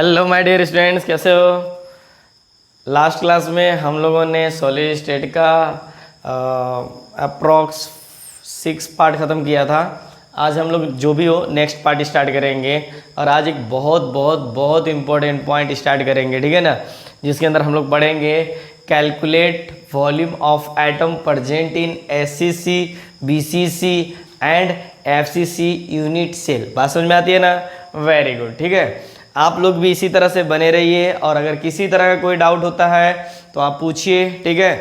Hello my dear students, कैसे हो। Last class में हम लोगों ने सॉलिड स्टेट का अप्रॉक्स 6 पार्ट ख़त्म किया था। आज हम लोग जो भी हो नेक्स्ट पार्ट स्टार्ट करेंगे और आज एक बहुत बहुत बहुत इम्पोर्टेंट पॉइंट स्टार्ट करेंगे, ठीक है ना, जिसके अंदर हम लोग पढ़ेंगे calculate volume of atom present in SCC, BCC and FCC unit cell. बात समझ में आती है ना? वेरी गुड, ठीक है। आप लोग भी इसी तरह से बने रहिए और अगर किसी तरह का कोई डाउट होता है तो आप पूछिए, ठीक है,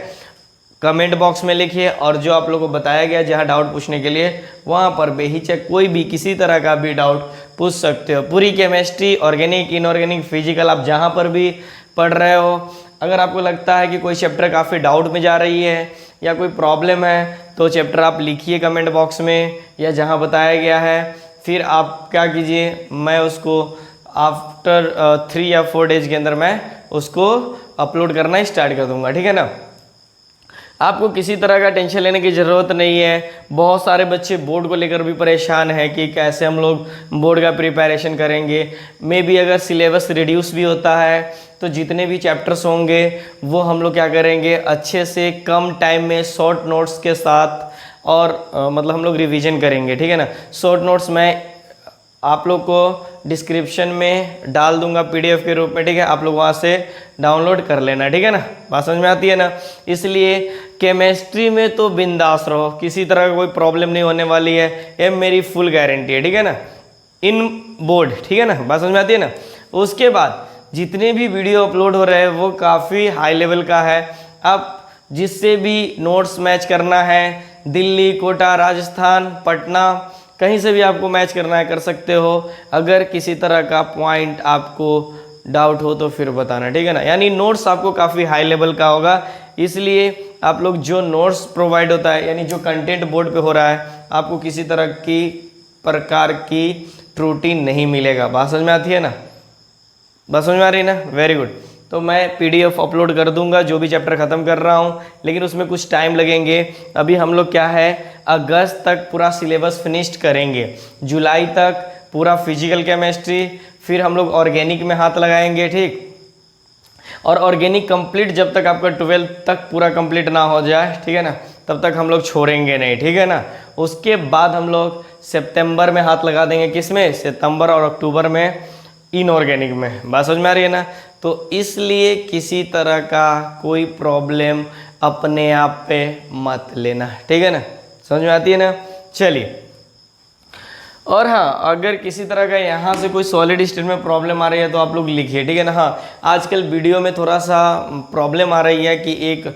कमेंट बॉक्स में लिखिए। और जो आप लोगों को बताया गया जहाँ डाउट पूछने के लिए वहाँ पर बेहिचक कोई भी किसी तरह का भी डाउट पूछ सकते हो। पूरी केमिस्ट्री, ऑर्गेनिक, इनऑर्गेनिक, फिजिकल, आप जहाँ पर भी पढ़ रहे हो, अगर आपको लगता है कि कोई चैप्टर काफ़ी डाउट में जा रही है या कोई प्रॉब्लम है तो चैप्टर आप लिखिए कमेंट बॉक्स में या जहाँ बताया गया है। फिर आप क्या कीजिए, मैं उसको आफ्टर 3 या 4 डेज के अंदर मैं उसको अपलोड करना स्टार्ट कर दूंगा, ठीक है ना। आपको किसी तरह का टेंशन लेने की ज़रूरत नहीं है। बहुत सारे बच्चे बोर्ड को लेकर भी परेशान हैं कि कैसे हम लोग बोर्ड का प्रिपरेशन करेंगे। मे बी अगर सिलेबस रिड्यूस भी होता है तो जितने भी चैप्टर्स होंगे वो हम लोग क्या करेंगे, अच्छे से कम टाइम में शॉर्ट नोट्स के साथ और मतलब हम लोग रिवीजन करेंगे, ठीक है ना। शॉर्ट नोट्स मैं आप लोग को डिस्क्रिप्शन में डाल दूंगा PDF के रूप में, ठीक है। आप लोग वहाँ से डाउनलोड कर लेना, ठीक है ना। बात समझ में आती है ना। इसलिए केमिस्ट्री में तो बिंदास रहो, किसी तरह का कोई प्रॉब्लम नहीं होने वाली है, ये मेरी फुल गारंटी है, ठीक है ना, इन बोर्ड, ठीक है ना। बात समझ में आती है ना। उसके बाद जितने भी वीडियो अपलोड हो रहे हैं वो काफ़ी हाई लेवल का है। आप जिससे भी नोट्स मैच करना है, दिल्ली, कोटा, राजस्थान, पटना, कहीं से भी आपको मैच करना है कर सकते हो। अगर किसी तरह का पॉइंट आपको डाउट हो तो फिर बताना, ठीक है ना। यानी नोट्स आपको काफ़ी हाई लेवल का होगा, इसलिए आप लोग जो नोट्स प्रोवाइड होता है यानी जो कंटेंट बोर्ड पे हो रहा है आपको किसी तरह की प्रकार की त्रुटि नहीं मिलेगा। बात समझ में आती है ना? बात समझ में आ रही है ना? Very good. तो मैं PDF अपलोड कर दूंगा जो भी चैप्टर ख़त्म कर रहा हूँ, लेकिन उसमें कुछ टाइम लगेंगे। अभी हम लोग क्या है, अगस्त तक पूरा सिलेबस फिनिश्ड करेंगे, जुलाई तक पूरा फिजिकल केमिस्ट्री, फिर हम लोग ऑर्गेनिक में हाथ लगाएंगे, ठीक। और ऑर्गेनिक कंप्लीट जब तक आपका 12th तक पूरा कंप्लीट ना हो जाए, ठीक है ना, तब तक हम लोग छोड़ेंगे नहीं, ठीक है ना। उसके बाद हम लोग सितंबर में हाथ लगा देंगे, किसमें, सितंबर और अक्टूबर में इनऑर्गेनिक में। बात समझ में आ रही है ना। तो इसलिए किसी तरह का कोई प्रॉब्लम अपने आप पे मत लेना, ठीक है ना। समझ में आती है ना। चलिए, और हाँ, अगर किसी तरह का यहाँ से कोई सॉलिड स्टेट में प्रॉब्लम आ रही है तो आप लोग लिखिए, ठीक है ना। हाँ, आजकल वीडियो में थोड़ा सा प्रॉब्लम आ रही है कि एक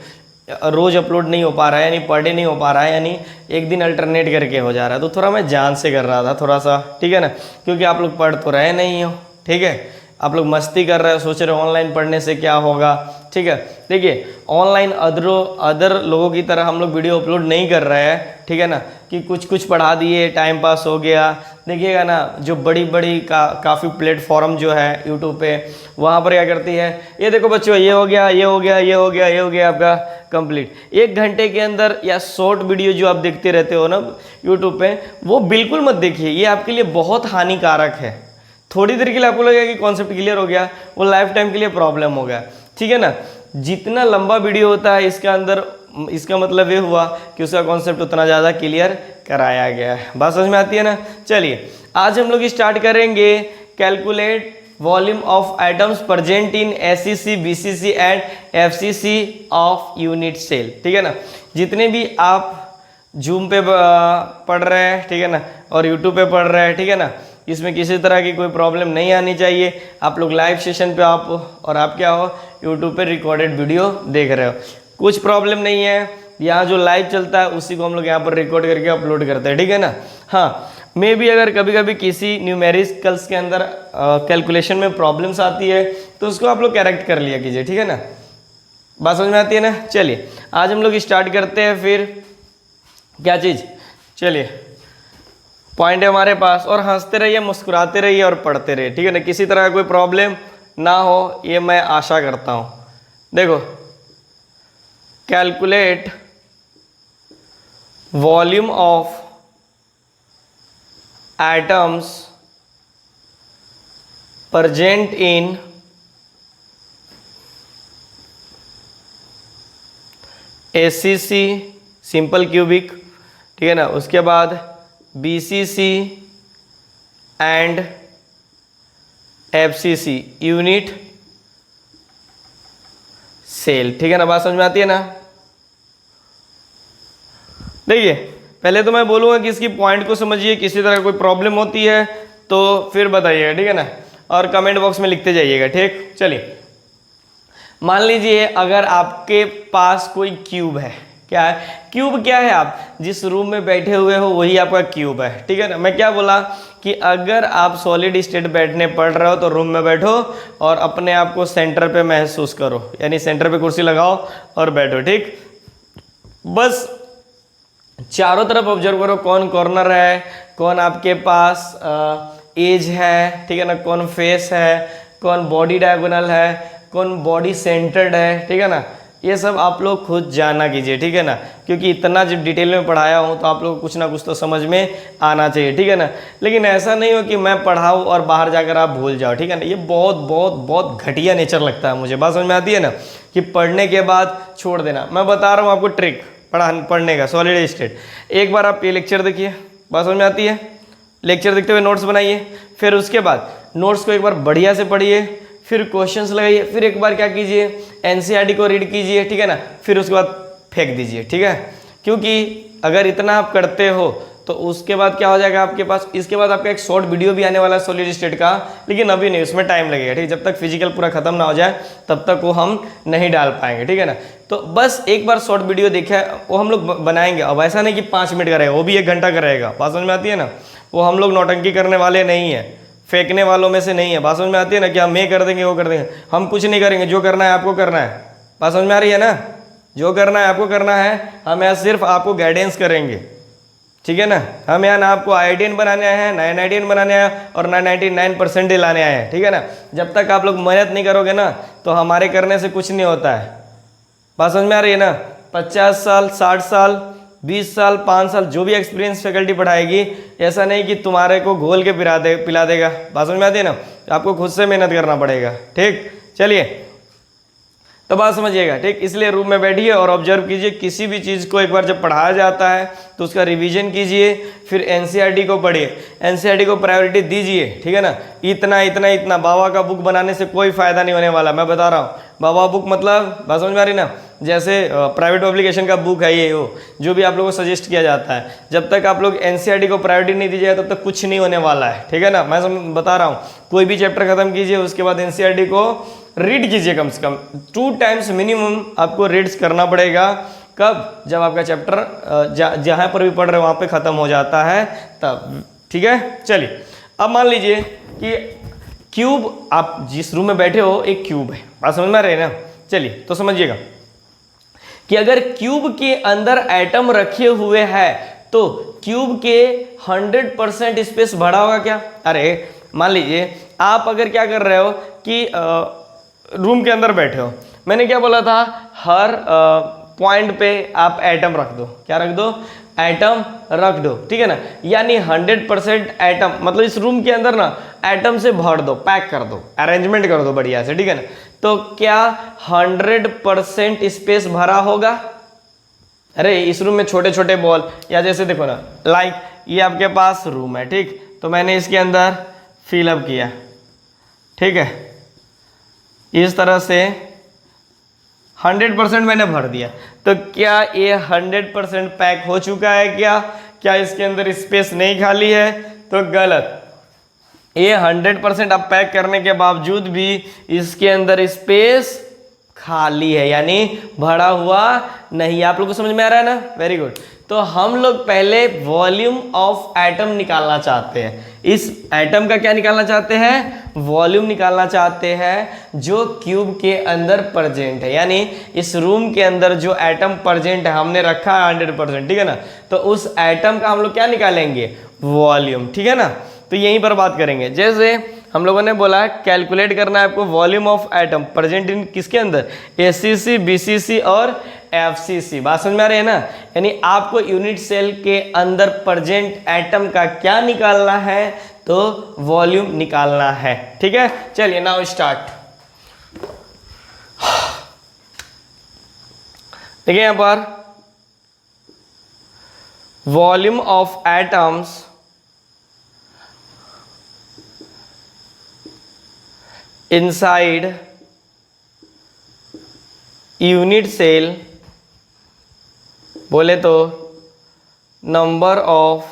रोज़ अपलोड नहीं हो पा रहा है, यानी पर डे नहीं हो पा रहा है, यानी एक दिन अल्टरनेट करके हो जा रहा है। तो थोड़ा मैं जान से कर रहा था थोड़ा सा, ठीक है ना, क्योंकि आप लोग पढ़ तो रहे नहीं हो, ठीक है। आप लोग मस्ती कर रहे हो, सोच रहे हो ऑनलाइन पढ़ने से क्या होगा, ठीक है। देखिए, ऑनलाइन अदर लोगों की तरह हम लोग वीडियो अपलोड नहीं कर रहे हैं, ठीक है ना, कि कुछ कुछ पढ़ा दिए, टाइम पास हो गया। देखिएगा ना, जो बड़ी बड़ी काफ़ी प्लेटफॉर्म जो है यूट्यूब पे, वहाँ पर क्या करती है, ये देखो बच्चों, ये हो गया, ये हो गया, ये हो गया, ये हो गया आपका कंप्लीट 1 घंटे के अंदर। या शॉर्ट वीडियो जो आप देखते रहते हो ना यूट्यूब पे, वो बिल्कुल मत देखिए, ये आपके लिए बहुत हानिकारक है। थोड़ी देर के लिए आपको लगेगा कि कॉन्सेप्ट क्लियर हो गया, वो लाइफ टाइम के लिए प्रॉब्लम हो गया, ठीक है ना। जितना लंबा वीडियो होता है इसके अंदर, इसका मतलब ये हुआ कि उसका कॉन्सेप्ट उतना ज़्यादा क्लियर कराया गया है। बात समझ में आती है ना। चलिए, आज हम लोग स्टार्ट करेंगे calculate volume of atoms present in SCC, BCC and FCC of unit cell, ठीक है ना। जितने भी आप जूम पे पढ़ रहे हैं, ठीक है ना, और यूट्यूब पे पढ़ रहे हैं, ठीक है ना, इसमें किसी तरह की कोई प्रॉब्लम नहीं आनी चाहिए। आप लोग लाइव सेशन पे आप और आप क्या हो, यूट्यूब पे रिकॉर्डेड वीडियो देख रहे हो, कुछ प्रॉब्लम नहीं है। यहाँ जो लाइव चलता है उसी को हम लोग यहाँ पर रिकॉर्ड करके अपलोड करते हैं, ठीक है ना। हाँ, मे भी अगर कभी कभी किसी न्यूमेरिकल्स के अंदर कैलकुलेशन में प्रॉब्लम्स आती है तो उसको आप लोग करेक्ट कर लिया कीजिए, ठीक है ना। बात समझ में आती है ना। चलिए, आज हम लोग स्टार्ट करते हैं। फिर क्या चीज़, चलिए, पॉइंट है हमारे पास, और हंसते रहिए, मुस्कुराते रहिए और पढ़ते रहिए, ठीक है ना। किसी तरह का कोई प्रॉब्लम ना हो, ये मैं आशा करता हूँ। देखो, calculate volume of atoms present in ACC simple cubic, ठीक है ना, उसके बाद BCC and FCC unit cell, ठीक है ना, बात समझ में आती है ना। देखिए पहले तो मैं बोलूँगा कि इसकी पॉइंट को समझिए, किसी तरह कोई प्रॉब्लम होती है तो फिर बताइएगा, ठीक है ना, और कमेंट बॉक्स में लिखते जाइएगा, ठीक। चलिए मान लीजिए अगर आपके पास कोई क्यूब है, क्या है क्यूब, क्या है, आप जिस रूम में बैठे हुए हो वही आपका क्यूब है, ठीक है ना। मैं क्या बोला कि अगर आप सॉलिड स्टेट बैठने पढ़ रहे हो तो रूम में बैठो और अपने आप को सेंटर पे महसूस करो, यानी सेंटर पे कुर्सी लगाओ और बैठो, ठीक। बस चारों तरफ ऑब्जर्व करो, कौन कॉर्नर है, कौन आपके पास एज है, ठीक है ना, कौन फेस है, कौन बॉडी डायगोनल है, कौन बॉडी सेंटर्ड है, ठीक है ना। ये सब आप लोग खुद जाना कीजिए, ठीक है ना, क्योंकि इतना जब डिटेल में पढ़ाया हूँ तो आप लोग कुछ ना कुछ तो समझ में आना चाहिए, ठीक है ना। लेकिन ऐसा नहीं हो कि मैं पढ़ाऊँ और बाहर जाकर आप भूल जाओ, ठीक है ना। ये बहुत बहुत बहुत घटिया नेचर लगता है मुझे, बात समझ में आती है ना, कि पढ़ने के बाद छोड़ देना। मैं बता रहा हूँ आपको ट्रिक पढ़ने का, सॉलिड स्टेट। एक बार आप ये लेक्चर देखिए, बात समझ में आती है, लेक्चर देखते हुए नोट्स बनाइए, फिर उसके बाद नोट्स को एक बार बढ़िया से पढ़िए, फिर क्वेश्चंस लगाइए, फिर एक बार क्या कीजिए एनसीईआरटी को रीड कीजिए, ठीक है ना, फिर उसके बाद फेंक दीजिए, ठीक है। क्योंकि अगर इतना आप करते हो तो उसके बाद क्या हो जाएगा आपके पास, इसके बाद आपका एक शॉर्ट वीडियो भी आने वाला है सॉलिड स्टेट का, लेकिन अभी नहीं, उसमें टाइम लगेगा, ठीक है। जब तक फिजिकल पूरा खत्म ना हो जाए तब तक वो हम नहीं डाल पाएंगे, ठीक है ना। तो बस एक बार शॉर्ट वीडियो देखा है वो हम लोग बनाएंगे। अब ऐसा नहीं कि 5 मिनट का रहेगा, वो भी 1 घंटा का रहेगा, बात समझ में आती है ना। वो हम लोग नौटंकी करने वाले नहीं है, फेंकने वालों में से नहीं है, बात समझ में आती है ना, कि हम ये कर देंगे वो कर देंगे, हम कुछ नहीं करेंगे, जो करना है आपको करना है, बात समझ में आ रही है ना, जो करना है आपको करना है, हम यहाँ सिर्फ आपको गाइडेंस करेंगे, ठीक है ना। हम यहाँ ना आपको IITian बनाने आए हैं, 998 बनाने आए हैं और 99% लाने आए हैं, ठीक है ना। जब तक आप लोग मेहनत नहीं करोगे ना तो हमारे करने से कुछ नहीं होता है, बात समझ में आ रही है ना। 50 साल 60 साल 20 साल 5 साल जो भी एक्सपीरियंस फैकल्टी पढ़ाएगी, ऐसा नहीं कि तुम्हारे को घोल के पिला देगा, बात समझ में आती है ना। आपको खुद से मेहनत करना पड़ेगा, ठीक। चलिए तो बात समझिएगा, ठीक। इसलिए रूम में बैठिए और ऑब्जर्व कीजिए, किसी भी चीज़ को एक बार जब पढ़ाया जाता है तो उसका रिवीजन कीजिए, फिर एनसीईआरटी को पढ़िए, एनसीईआरटी को प्रायोरिटी दीजिए, ठीक है ना। इतना इतना इतना बाबा का बुक बनाने से कोई फ़ायदा नहीं होने वाला, मैं बता रहा हूँ। बाबा बुक मतलब बात समझ में आ रही ना, जैसे प्राइवेट पब्लिकेशन का बुक है ये, वो जो भी आप लोगों को सजेस्ट किया जाता है, जब तक आप लोग एनसीईआरटी को प्रायोरिटी नहीं दीजिएगा तब तक कुछ नहीं होने वाला है, ठीक है ना। मैं बता रहा हूँ, कोई भी चैप्टर खत्म कीजिए, उसके बाद एनसीईआरटी को रीड कीजिए, कम से कम 2 टाइम्स मिनिमम आपको रीड्स करना पड़ेगा। कब, जब आपका चैप्टर जहाँ पर भी पढ़ रहे हो वहाँ पे ख़त्म हो जाता है तब, ठीक है। चलिए अब मान लीजिए कि क्यूब, आप जिस रूम में बैठे हो एक क्यूब है, बात समझ में आ रही है ना। चलिए तो समझिएगा कि अगर क्यूब के अंदर एटम रखे हुए हैं तो क्यूब के 100% स्पेस भरा होगा क्या। अरे मान लीजिए आप अगर क्या कर रहे हो कि रूम के अंदर बैठे हो, मैंने क्या बोला था, हर पॉइंट पे आप एटम रख दो, क्या रख दो, एटम रख दो, ठीक है ना। यानी 100% एटम, मतलब इस रूम के अंदर ना एटम से भर दो, पैक कर दो, अरेंजमेंट कर दो बढ़िया से, ठीक है ना। तो क्या 100% स्पेस भरा होगा। अरे इस रूम में छोटे छोटे बॉल, या जैसे देखो ना, लाइक ये आपके पास रूम है, ठीक, तो मैंने इसके अंदर फिलअप किया, ठीक है, इस तरह से 100% मैंने भर दिया। तो क्या ये 100% पैक हो चुका है क्या इसके अंदर स्पेस नहीं खाली है, तो गलत। ये 100% अब पैक करने के बावजूद भी इसके अंदर स्पेस खाली है, यानी भरा हुआ नहीं। आप लोग को समझ में आ रहा है ना, वेरी गुड। तो हम लोग पहले वॉल्यूम ऑफ एटम निकालना चाहते हैं, इस एटम का क्या निकालना चाहते हैं, वॉल्यूम निकालना चाहते हैं जो क्यूब के अंदर प्रेजेंट है। यानी इस रूम के अंदर जो एटम प्रेजेंट है, हमने रखा है 100%, ठीक है ना। तो उस एटम का हम लोग क्या निकालेंगे, वॉल्यूम, ठीक है ना। तो यहीं पर बात करेंगे, जैसे हम लोगों ने बोला कैलकुलेट करना है आपको वॉल्यूम ऑफ एटम प्रेजेंट इन किसके अंदर, ACC BCC और FCC, बात समझ में आ रही है ना। यानी आपको यूनिट सेल के अंदर प्रेजेंट एटम का क्या निकालना है, तो वॉल्यूम निकालना है। ठीक है, चलिए नाउ स्टार्ट। देखिए यहां पर volume of atoms inside unit cell, बोले तो नंबर ऑफ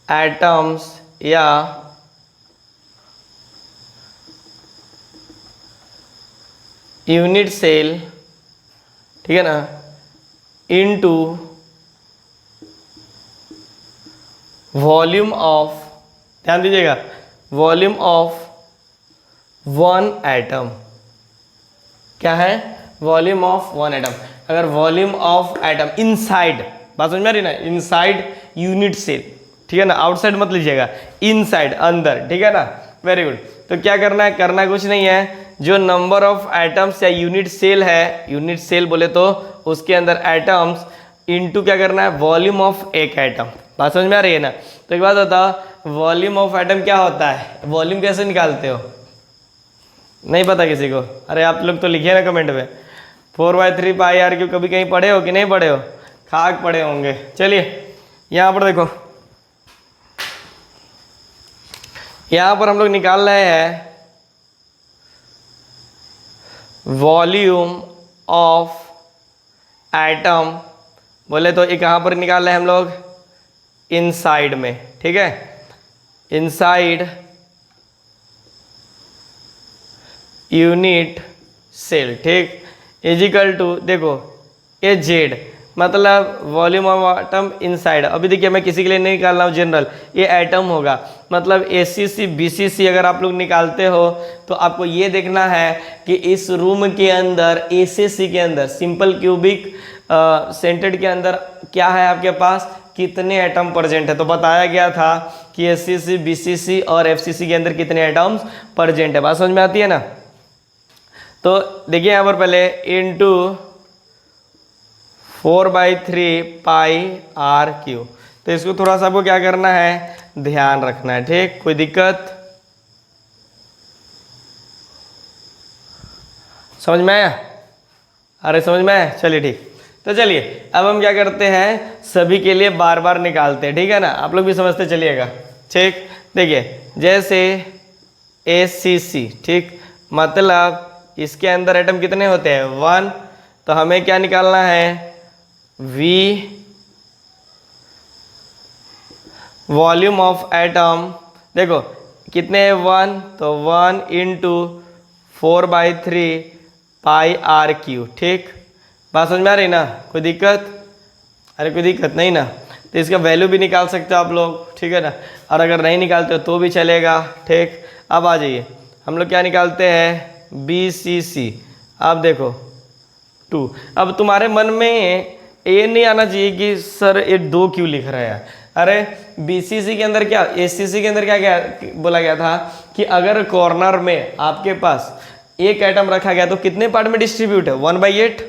एटम्स या यूनिट सेल, ठीक है ना, इनटू वॉल्यूम ऑफ, ध्यान दीजिएगा, वॉल्यूम ऑफ वन एटम। क्या है? Volume of one atom. अगर वॉल्यूम ऑफ एटम इनसाइड, बात समझ में आ रही ना, इनसाइड यूनिट सेल, ठीक है ना, आउटसाइड मत लीजिएगा, इनसाइड, अंदर, ठीक है ना, वेरी गुड। तो क्या करना है? करना कुछ नहीं है, जो नंबर ऑफ एटम्स या यूनिट सेल है, यूनिट सेल बोले तो उसके अंदर एटम्स इनटू क्या करना है? वॉल्यूम ऑफ एक एटम। बात समझ में आ रही है ना? तो एक बात बताओ, वॉल्यूम ऑफ एटम क्या होता है? वॉल्यूम कैसे निकालते हो? नहीं पता किसी को? अरे आप लोग तो लिखिए ना कमेंट में, 4/3 पाई आर क्यू कभी कहीं पढ़े हो कि नहीं पढ़े हो? खाक पढ़े होंगे। चलिए यहाँ पर देखो, यहाँ पर हम लोग निकाल रहे हैं वॉल्यूम ऑफ एटम, बोले तो एक कहाँ पर निकाल रहे हैं हम लोग? इनसाइड में, ठीक है, इनसाइड यूनिट सेल, ठीक, इजिकल टू, देखो ए जेड, मतलब वॉल्यूम ऑफ एटम इनसाइड। अभी देखिए मैं किसी के लिए नहीं निकाल रहा हूँ, जनरल, ये एटम होगा, मतलब एसीसी बीसीसी अगर आप लोग निकालते हो तो आपको ये देखना है कि इस रूम के अंदर, एसीसी के अंदर, सिंपल क्यूबिक सेंटेड के अंदर क्या है आपके पास, कितने एटम प्रेजेंट है। तो बताया गया था कि एसीसी बीसीसी और एफसीसी के अंदर कितने एटम्स प्रेजेंट है। बात समझ में आती है ना? तो देखिए यहाँ पर पहले इनटू 4/3 पाई आर क्यू, तो इसको थोड़ा सा आपको क्या करना है? ध्यान रखना है, ठीक, कोई दिक्कत? समझ में आया? अरे समझ में आया? चलिए ठीक। तो चलिए अब हम क्या करते हैं, सभी के लिए बार बार निकालते हैं, ठीक है ना, आप लोग भी समझते चलिएगा, ठीक। देखिए जैसे ACC, ठीक, मतलब इसके अंदर एटम कितने होते हैं? 1, तो हमें क्या निकालना है? V वॉल्यूम ऑफ एटम, देखो कितने है? 1, तो 1 इंटू 4/3 पाई आर क्यू, ठीक। बात समझ में आ रही ना? कोई दिक्कत? अरे कोई दिक्कत नहीं ना? तो इसका वैल्यू भी निकाल सकते हो आप लोग, ठीक है ना, और अगर नहीं निकालते हो तो भी चलेगा, ठीक। अब आ जाइए, हम लोग क्या निकालते हैं? BCC। अब देखो 2, अब तुम्हारे मन में ये नहीं आना चाहिए कि सर ये 2 क्यों लिख रहे हैं। अरे BCC के अंदर क्या, ACC के अंदर क्या बोला गया था कि अगर कॉर्नर में आपके पास एक एटम रखा गया तो कितने पार्ट में डिस्ट्रीब्यूट है? 1/8।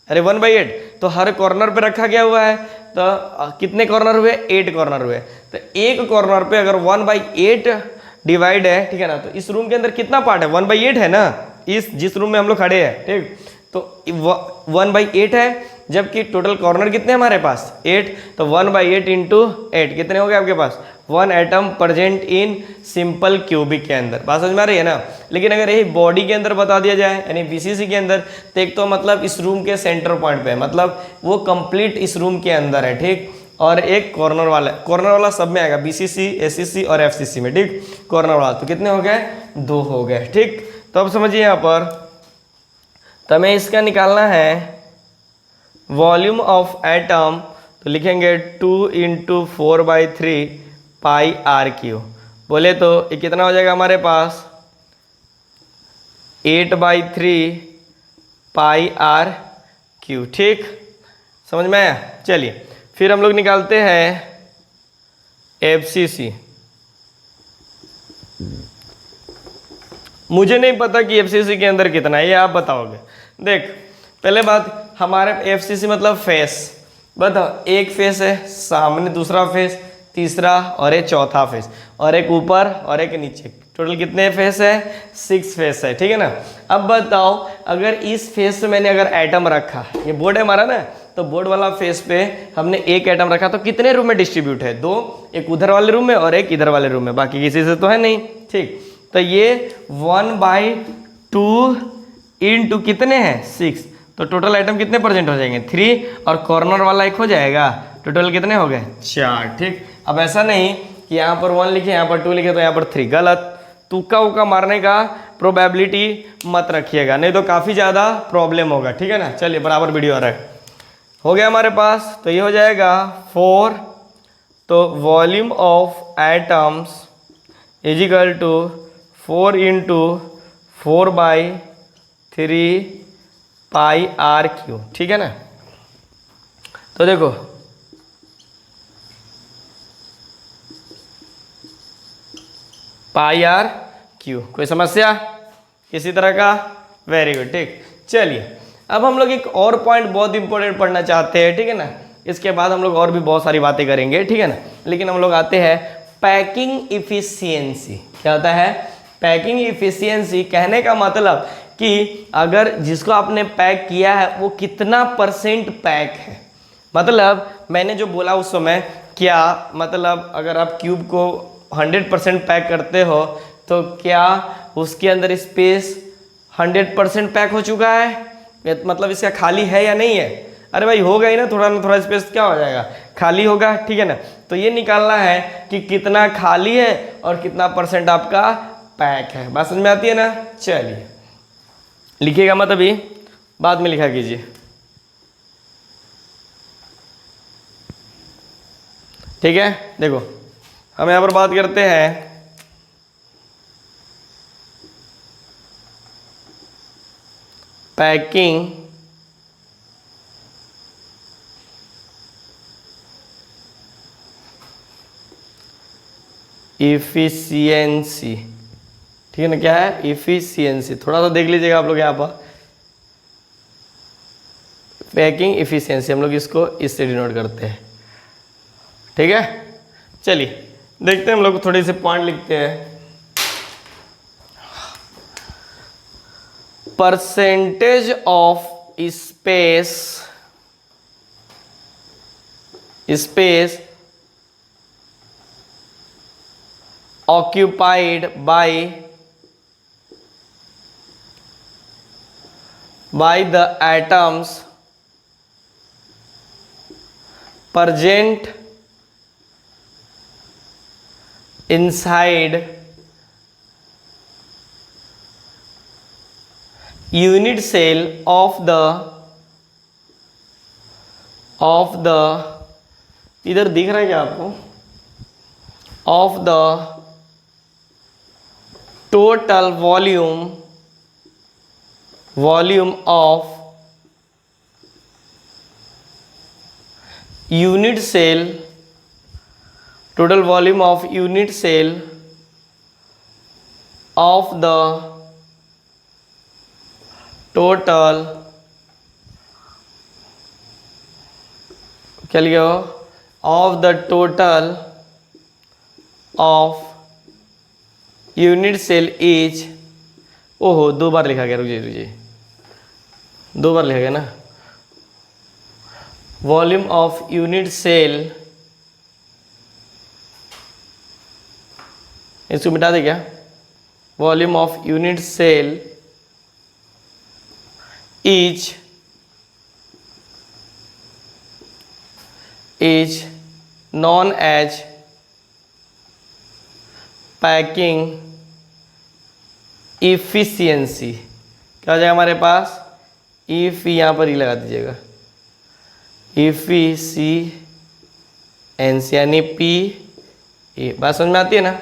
अरे 1/8 तो हर कॉर्नर पे रखा गया हुआ है, तो कितने कॉर्नर हुए? 8 कॉर्नर हुए। तो एक कॉर्नर पे अगर 1/8 डिवाइड है, ठीक है ना, तो इस रूम के अंदर कितना पार्ट है? 1/8 है ना, इस जिस रूम में हम लोग खड़े हैं, ठीक। तो 1/8 है, जबकि टोटल कॉर्नर कितने हमारे पास? 8, तो 1/8 इंटू 8 कितने हो गए आपके पास? 1 atom present in simple cubic के अंदर। बात समझ में आ रही है ना? लेकिन अगर यही बॉडी के अंदर बता दिया जाए, यानी BCC के अंदर, तो एक तो मतलब इस रूम के सेंटर पॉइंट पे है, मतलब वो कंप्लीट इस रूम के अंदर है, ठीक, और एक कॉर्नर वाला सब में आएगा, BCC, ACC और FCC में, ठीक, कॉर्नर वाला। तो कितने हो गए? 2 हो गए, ठीक। तो अब समझिए यहाँ पर, तो हमें इसका निकालना है वॉल्यूम ऑफ एटम, तो लिखेंगे 2 इंटू 4/3 पाई आर क्यू, बोले तो ये कितना हो जाएगा हमारे पास? 8/3 पाई आर क्यू, ठीक, समझ में आया? चलिए फिर हम लोग निकालते हैं FCC। मुझे नहीं पता कि FCC के अंदर कितना है, ये आप बताओगे। देख पहले बात, हमारे FCC मतलब फेस, बताओ, एक फेस है सामने, दूसरा फेस, तीसरा और ये चौथा फेस। और एक ऊपर और एक नीचे। टोटल कितने फेस है? 6 फेस है, ठीक है ना। अब बताओ अगर इस फेस पे मैंने अगर एटम रखा, ये बोर्ड है हमारा ना, तो बोर्ड वाला फेस पे हमने एक एटम रखा तो कितने रूम में डिस्ट्रीब्यूट है? 2, एक उधर वाले रूम में और एक इधर वाले रूम में, बाकी किसी से तो है नहीं, ठीक। तो ये 1/2 इंटू कितने हैं? 6। तो टोटल आइटम कितने परसेंट हो जाएंगे? 3, और कॉर्नर वाला एक हो जाएगा। टोटल कितने हो गए? 4, ठीक। अब ऐसा नहीं कि यहाँ पर 1 लिखे यहाँ पर 2 लिखे तो यहाँ पर 3, गलत। तुक्का उक्का मारने का प्रोबेबिलिटी मत रखिएगा, नहीं तो काफ़ी ज़्यादा प्रॉब्लम होगा, ठीक है ना। चलिए बराबर वीडियो आ रहा है, हो गया हमारे पास। तो ये हो जाएगा 4, तो volume of atoms is equal to 4 into 4/3 pi are cube, ठीक है ना। तो देखो पाई आर क्यू, कोई समस्या किसी तरह का? वेरी गुड, ठीक। चलिए अब हम लोग एक और पॉइंट बहुत इंपॉर्टेंट पढ़ना चाहते हैं, ठीक है ना। इसके बाद हम लोग और भी बहुत सारी बातें करेंगे, ठीक है ना। लेकिन हम लोग आते हैं पैकिंग इफिशियंसी। क्या होता है? Packing efficiency. कहने का मतलब कि अगर जिसको आपने पैक किया है वो कितना % पैक है। मतलब मैंने जो बोला उस समय, क्या मतलब अगर आप क्यूब को 100% पैक करते हो तो क्या उसके अंदर स्पेस 100% पैक हो चुका है? मतलब इसका खाली है या नहीं है? अरे भाई होगा ही ना, थोड़ा ना थोड़ा स्पेस क्या हो जाएगा, खाली होगा, ठीक है ना। तो ये निकालना है कि कितना खाली है और कितना % आपका पैक है। बात समझ में आती है ना। चलिए लिखिएगा मत, अभी बाद में लिखा कीजिए, ठीक है। देखो हम यहाँ पर बात करते हैं पैकिंग इफिशियंसी, ठीक है ना। क्या है? इफिशियंसी। थोड़ा सा देख लीजिएगा आप लोग यहाँ पर, पैकिंग इफिशियंसी हम लोग इसको इससे डिनोट करते हैं, ठीक है। चलिए देखते हैं, हम लोग थोड़े से पॉइंट लिखते हैं। Percentage of space occupied by the atoms present inside unit cell of the इधर दिख रहा है क्या आपको? of the total volume of unit cell, total volume of unit cell of the total, क्या लिखा हो? of the total of unit cell is, ओहो 2 बार लिखा गया, रुकिए 2 बार लिखा गया ना। वॉल्यूम ऑफ यूनिट सेल, इसको मिटा दे क्या? Volume of unit cell is known as packing efficiency. क्या हो जाएगा हमारे पास? इफ यहाँ पर ही लगा दीजिएगा, इफिशियंसी यानी पी ए। बात समझ में आती है ना।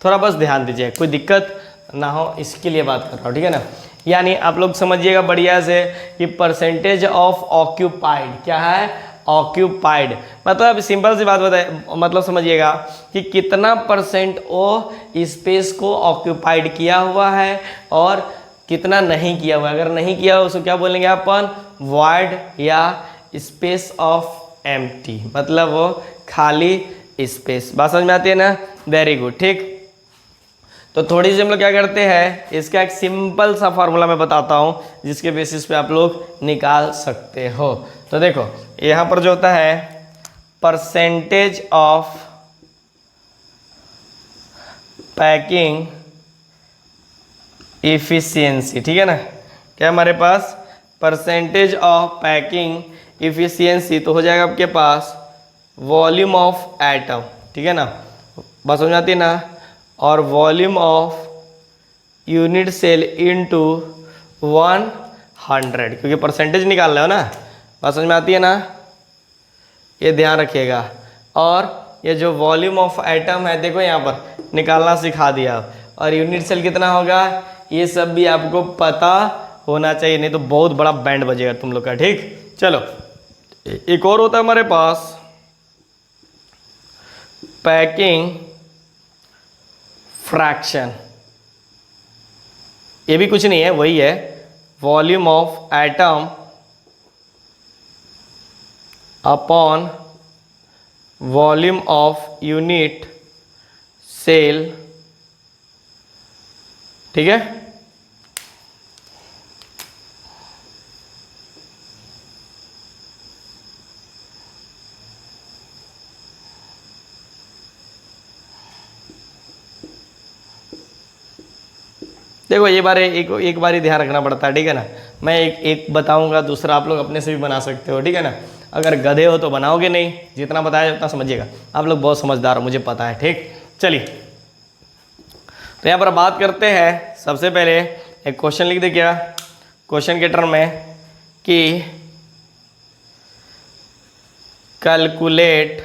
थोड़ा बस ध्यान दीजिए, कोई दिक्कत ना हो इसके लिए बात कर रहा हूँ, ठीक है ना। यानी आप लोग समझिएगा बढ़िया से कि परसेंटेज ऑफ ऑक्यूपाइड क्या है? ऑक्यूपाइड। मतलब सिंपल सी बात बताए, मतलब समझिएगा कि कितना % वो स्पेस को ऑक्यूपाइड किया हुआ है और कितना नहीं किया हुआ है। अगर नहीं किया हुआ उसको क्या बोलेंगे अपन? वॉइड या स्पेस ऑफ एम्प्टी, मतलब वो खाली स्पेस। बात समझ में आती है ना। Very good. ठीक, तो थोड़ी सी हम लोग क्या करते हैं, इसका एक सिंपल सा फॉर्मूला मैं बताता हूं जिसके बेसिस पे आप लोग निकाल सकते हो। तो देखो यहां पर जो होता है परसेंटेज ऑफ पैकिंग इफिशियंसी, ठीक है ना, क्या हमारे पास परसेंटेज ऑफ पैकिंग इफिशियंसी, तो हो जाएगा आपके पास वॉल्यूम ऑफ एटम, ठीक है ना, बात समझ आती है ना, और volume of unit cell into 100, क्योंकि परसेंटेज निकाल रहे हो ना, बात समझ में आती है ना, ये ध्यान रखिएगा। और ये जो वॉल्यूम ऑफ एटम है देखो यहाँ पर निकालना सिखा दिया, और यूनिट सेल कितना होगा ये सब भी आपको पता होना चाहिए, नहीं तो बहुत बड़ा बैंड बजेगा तुम लोग का। ठीक, चलो एक और होता है हमारे पास पैकिंग फ्रैक्शन, ये भी कुछ नहीं है, वही है volume of atom upon volume of unit cell, ठीक है। देखो ये बार एक बार ही ध्यान रखना पड़ता है, ठीक है ना, मैं एक बताऊंगा, दूसरा आप लोग अपने से भी बना सकते हो, ठीक है ना। अगर गधे हो तो बनाओगे नहीं, जितना बताया उतना समझिएगा, आप लोग बहुत समझदार हो मुझे पता है। ठीक, चलिए तो यहाँ पर बात करते हैं, सबसे पहले एक क्वेश्चन लिख दे, क्या क्वेश्चन के टर्म में कि calculate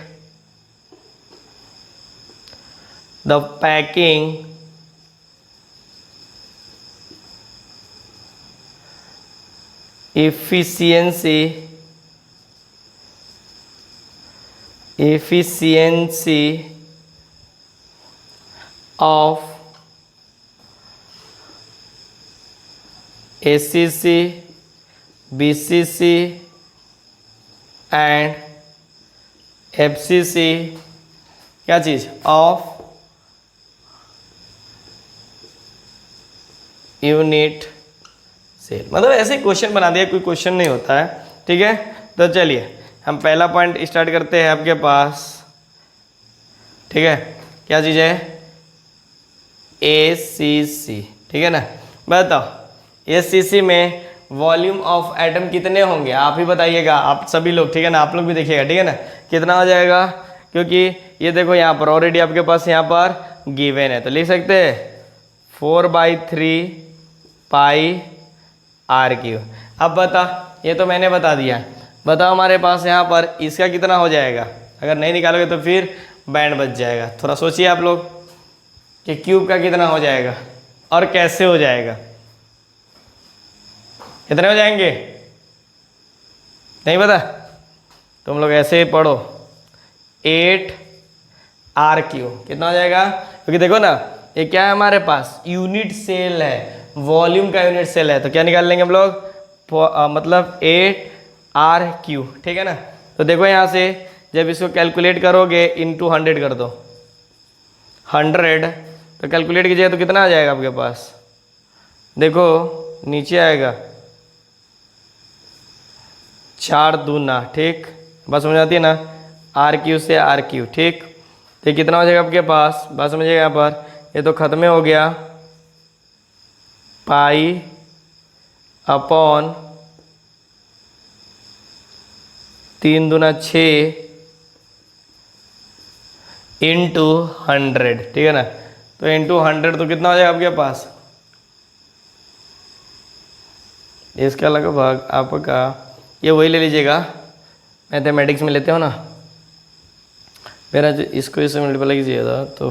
the packing efficiency of ACC, BCC and FCC, क्या चीज़ ऑफ यूनिट सेल, मतलब ऐसे क्वेश्चन बना दिया, कोई क्वेश्चन नहीं होता है। ठीक है, तो चलिए हम पहला पॉइंट स्टार्ट करते हैं आपके पास, ठीक है, क्या चीज़ है ACC, ठीक है ना। बताओ ACC में वॉल्यूम ऑफ एटम कितने होंगे, आप ही बताइएगा, आप सभी लोग, ठीक है ना, आप लोग भी देखिएगा, ठीक है ना, कितना हो जाएगा, क्योंकि ये देखो यहाँ पर ऑलरेडी आपके पास यहाँ पर गिवन है, तो लिख सकते हैं 4/3 पाई RQ। अब बता, ये तो मैंने बता दिया, बताओ हमारे पास यहाँ पर इसका कितना हो जाएगा, अगर नहीं निकालोगे तो फिर बैंड बच जाएगा। थोड़ा सोचिए आप लोग कि क्यूब का कितना हो जाएगा और कैसे हो जाएगा, कितने हो जाएंगे, नहीं पता, तुम लोग ऐसे ही पढ़ो 8RQ कितना हो जाएगा, क्योंकि देखो ना ये क्या है हमारे पास यूनिट सेल है, वॉल्यूम का यूनिट सेल है, तो क्या निकाल लेंगे हम लोग मतलब 8RQ, ठीक है ना। तो देखो यहाँ से जब इसको कैलकुलेट करोगे इनटू 100 कर दो, 100 तो कैलकुलेट कीजिए तो कितना आ जाएगा आपके पास, देखो नीचे आएगा 4 दूना, ठीक, बस समझ आती है ना, RQ से RQ, ठीक, तो कितना हो जाएगा आपके पास, बस समझिएगा यहाँ पर, ये तो खत्म हो गया पाई अपॉन 3 दूना 6 इंटू 100, ठीक है ना, तो इंटू 100 तो कितना हो जाएगा आपके पास, इसका लगभग आपका ये वही ले लीजिएगा, मैथमेटिक्स में लेते हो ना, मेरा जो इसको इससे मल्टीप्लाई कीजिए था तो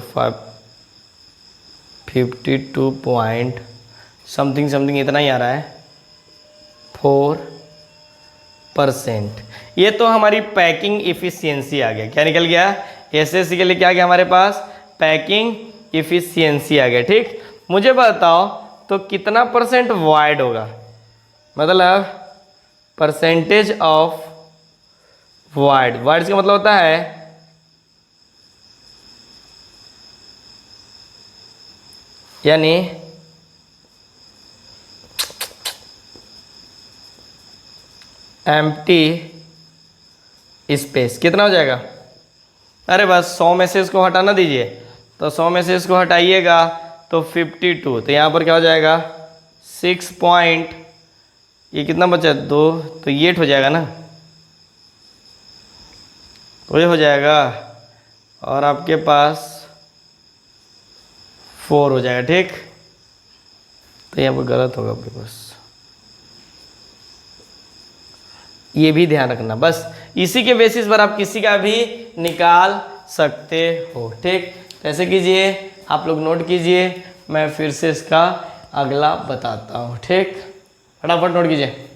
52 पॉइंट समथिंग इतना ही आ रहा है 4%। ये तो हमारी पैकिंग इफिशियंसी आ गया, क्या निकल गया, एसएससी के लिए क्या आ गया हमारे पास, पैकिंग इफिशियंसी आ गया। ठीक, मुझे बताओ तो कितना परसेंट वॉइड होगा, मतलब परसेंटेज ऑफ वॉइड, वॉइड का मतलब होता है यानी एम्प्टी स्पेस कितना हो जाएगा? अरे बस 100 में से इसको हटाना दीजिए, तो 100 में से इसको हटाइएगा तो 52, तो यहाँ पर क्या हो जाएगा 6 पॉइंट, ये कितना बचा 2, तो ये 8 हो जाएगा ना, तो ये हो जाएगा और आपके पास 4 हो जाएगा। ठीक, तो यहाँ पर गलत होगा आपके पास, ये भी ध्यान रखना। बस इसी के बेसिस पर आप किसी का भी निकाल सकते हो। ठीक, तो ऐसे कीजिए, आप लोग नोट कीजिए, मैं फिर से इसका अगला बताता हूँ। ठीक, फटाफट नोट कीजिए।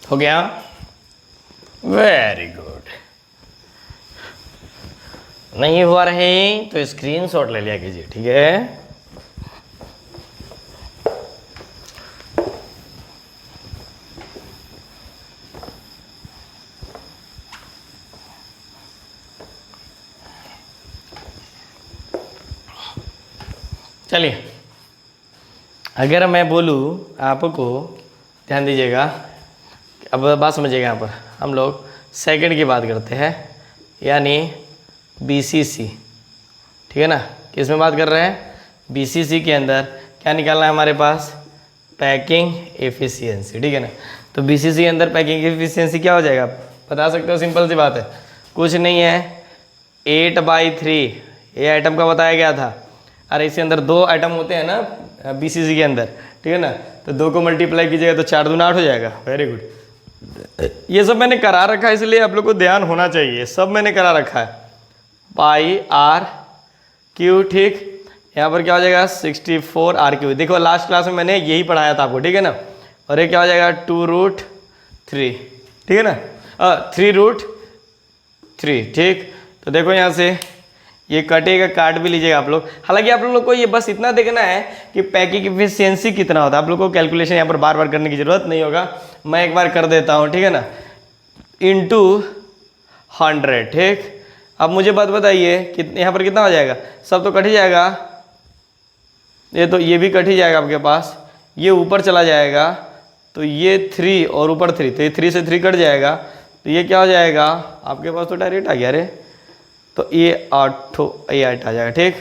हो गया, वेरी गुड। नहीं हुआ रहे तो स्क्रीनशॉट ले लिया कीजिए। ठीक है, चलिए, अगर मैं बोलूँ आपको, ध्यान दीजिएगा, अब बात समझिएगा। यहाँ पर हम लोग सेकंड की बात करते हैं, यानी BCC। ठीक है ना, किस में बात कर रहे हैं? BCC के अंदर क्या निकालना है हमारे पास? Packing efficiency. ठीक है ना, तो BCC के अंदर पैकिंग एफिशिएंसी क्या हो जाएगा? बता सकते हो, सिंपल सी बात है, कुछ नहीं है, 8/3 ये आइटम का बताया गया था। अरे इसके अंदर 2 आइटम होते हैं ना BCC के अंदर, ठीक है ना, तो 2 को मल्टीप्लाई कीजिएगा तो 4 दूना 8 हो जाएगा। वेरी गुड, ये सब मैंने करा रखा है, इसलिए आप लोग को ध्यान होना चाहिए, सब मैंने करा रखा है। πRQ। ठीक, यहाँ पर क्या हो जाएगा 64RQ। देखो लास्ट क्लास में मैंने यही पढ़ाया था आपको, ठीक है ना, और ये क्या हो जाएगा 2√3। ठीक है ना, 3√3। ठीक, तो देखो यहाँ से ये कटेगा, काट भी लीजिएगा आप लोग। हालांकि आप लोग को ये बस इतना देखना है कि पैकिंग एफिशिएंसी कितना होता है। आप लोग को कैलकुलेशन यहाँ पर बार बार करने की जरूरत नहीं होगा, मैं एक बार कर देता हूँ। ठीक है ना, इंटू 100। ठीक, अब मुझे बात बताइए कितने, यहाँ पर कितना हो जाएगा? सब तो कट ही जाएगा, ये तो ये भी कट ही जाएगा आपके पास, ये ऊपर चला जाएगा, तो ये 3 और ऊपर 3, तो ये 3 से 3 कट जाएगा, तो ये क्या हो जाएगा आपके पास? तो डायरेक्ट आ गया रे, तो ये 8 आ जाएगा। ठीक,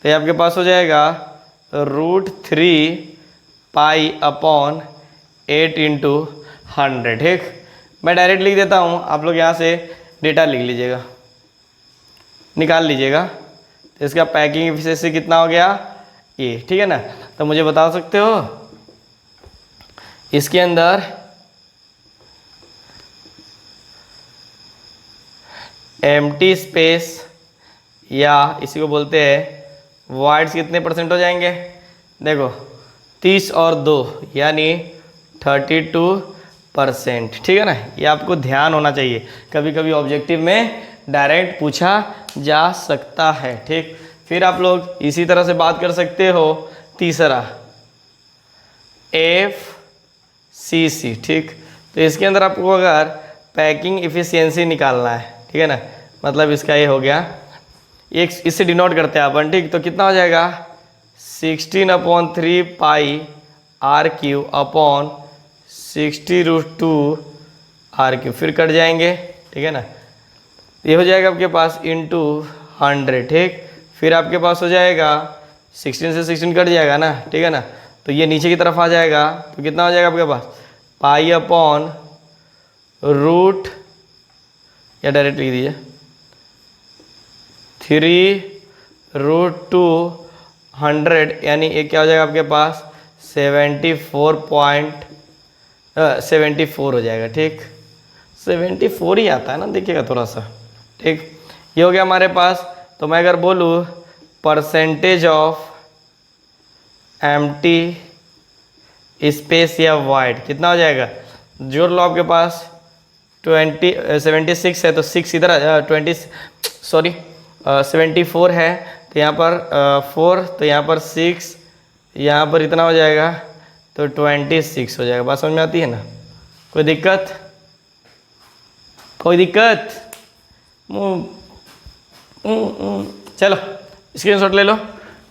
तो ये आपके पास हो जाएगा √3 π/8 इंटू 100। ठीक, मैं डायरेक्ट लिख देता हूँ, आप लोग यहाँ से डेटा लिख लीजिएगा, निकाल लीजिएगा। तो इसका पैकिंग एफिशिएंसी कितना हो गया? ये। ठीक है ना, तो मुझे बता सकते हो इसके अंदर एम्प्टी स्पेस या इसी को बोलते हैं वॉइड्स कितने % हो जाएंगे? देखो 30 और 2 यानी 32%। ठीक है ना, ये आपको ध्यान होना चाहिए, कभी कभी ऑब्जेक्टिव में डायरेक्ट पूछा जा सकता है। ठीक, फिर आप लोग इसी तरह से बात कर सकते हो। तीसरा FCC। ठीक, तो इसके अंदर आपको अगर पैकिंग एफिशिएंसी निकालना है, ठीक है ना, मतलब इसका ये हो गया, एक इससे डिनोट करते हैं अपन। ठीक, तो कितना हो जाएगा 16/3 πRQ अपॉन 60√2RQ, फिर कट जाएंगे। ठीक है ना, ये हो जाएगा आपके पास इंटू 100। ठीक, फिर आपके पास हो जाएगा 16 से 16 कट जाएगा ना, ठीक है ना, तो ये नीचे की तरफ आ जाएगा, तो कितना हो जाएगा आपके पास π/रूट, या डायरेक्ट लिख दीजिए 3√200, यानी ये क्या हो जाएगा आपके पास 74 हो जाएगा। ठीक, 74 ही आता है ना, देखिएगा थोड़ा सा। ठीक, ये हो गया हमारे पास। तो मैं अगर बोलूँ परसेंटेज ऑफ एम्प्टी स्पेस या वाइड कितना हो जाएगा? जोड़ लो, आपके पास 76 है तो 6 इधर 74 है, तो यहाँ पर 4, तो यहाँ पर 6, यहाँ पर इतना हो जाएगा तो 26 हो जाएगा। बात समझ में आती है ना? कोई दिक्कत? कोई दिक्कत? चलो स्क्रीनशॉट ले लो।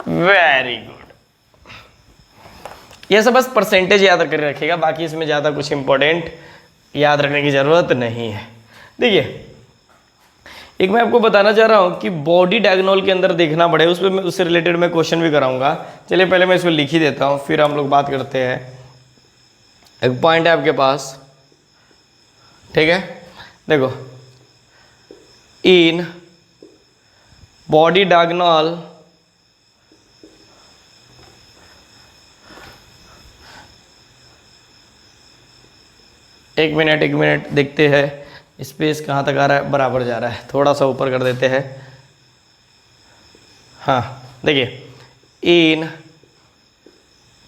Very good. ये सब बस परसेंटेज याद कर रखिएगा, बाकी इसमें ज़्यादा कुछ इंपॉर्टेंट याद रखने की ज़रूरत नहीं है। देखिए एक मैं आपको बताना चाह रहा हूँ कि बॉडी डायगोनल के अंदर देखना पड़े, उस पर उससे रिलेटेड मैं क्वेश्चन भी कराऊंगा। चलिए पहले मैं इसको लिख ही देता हूँ, फिर हम लोग बात करते हैं। एक पॉइंट है आपके पास, ठीक है, देखो इन बॉडी डायगोनल एक मिनट देखते हैं स्पेस कहाँ तक आ रहा है, बराबर जा रहा है, थोड़ा सा ऊपर कर देते हैं। हाँ देखिए इन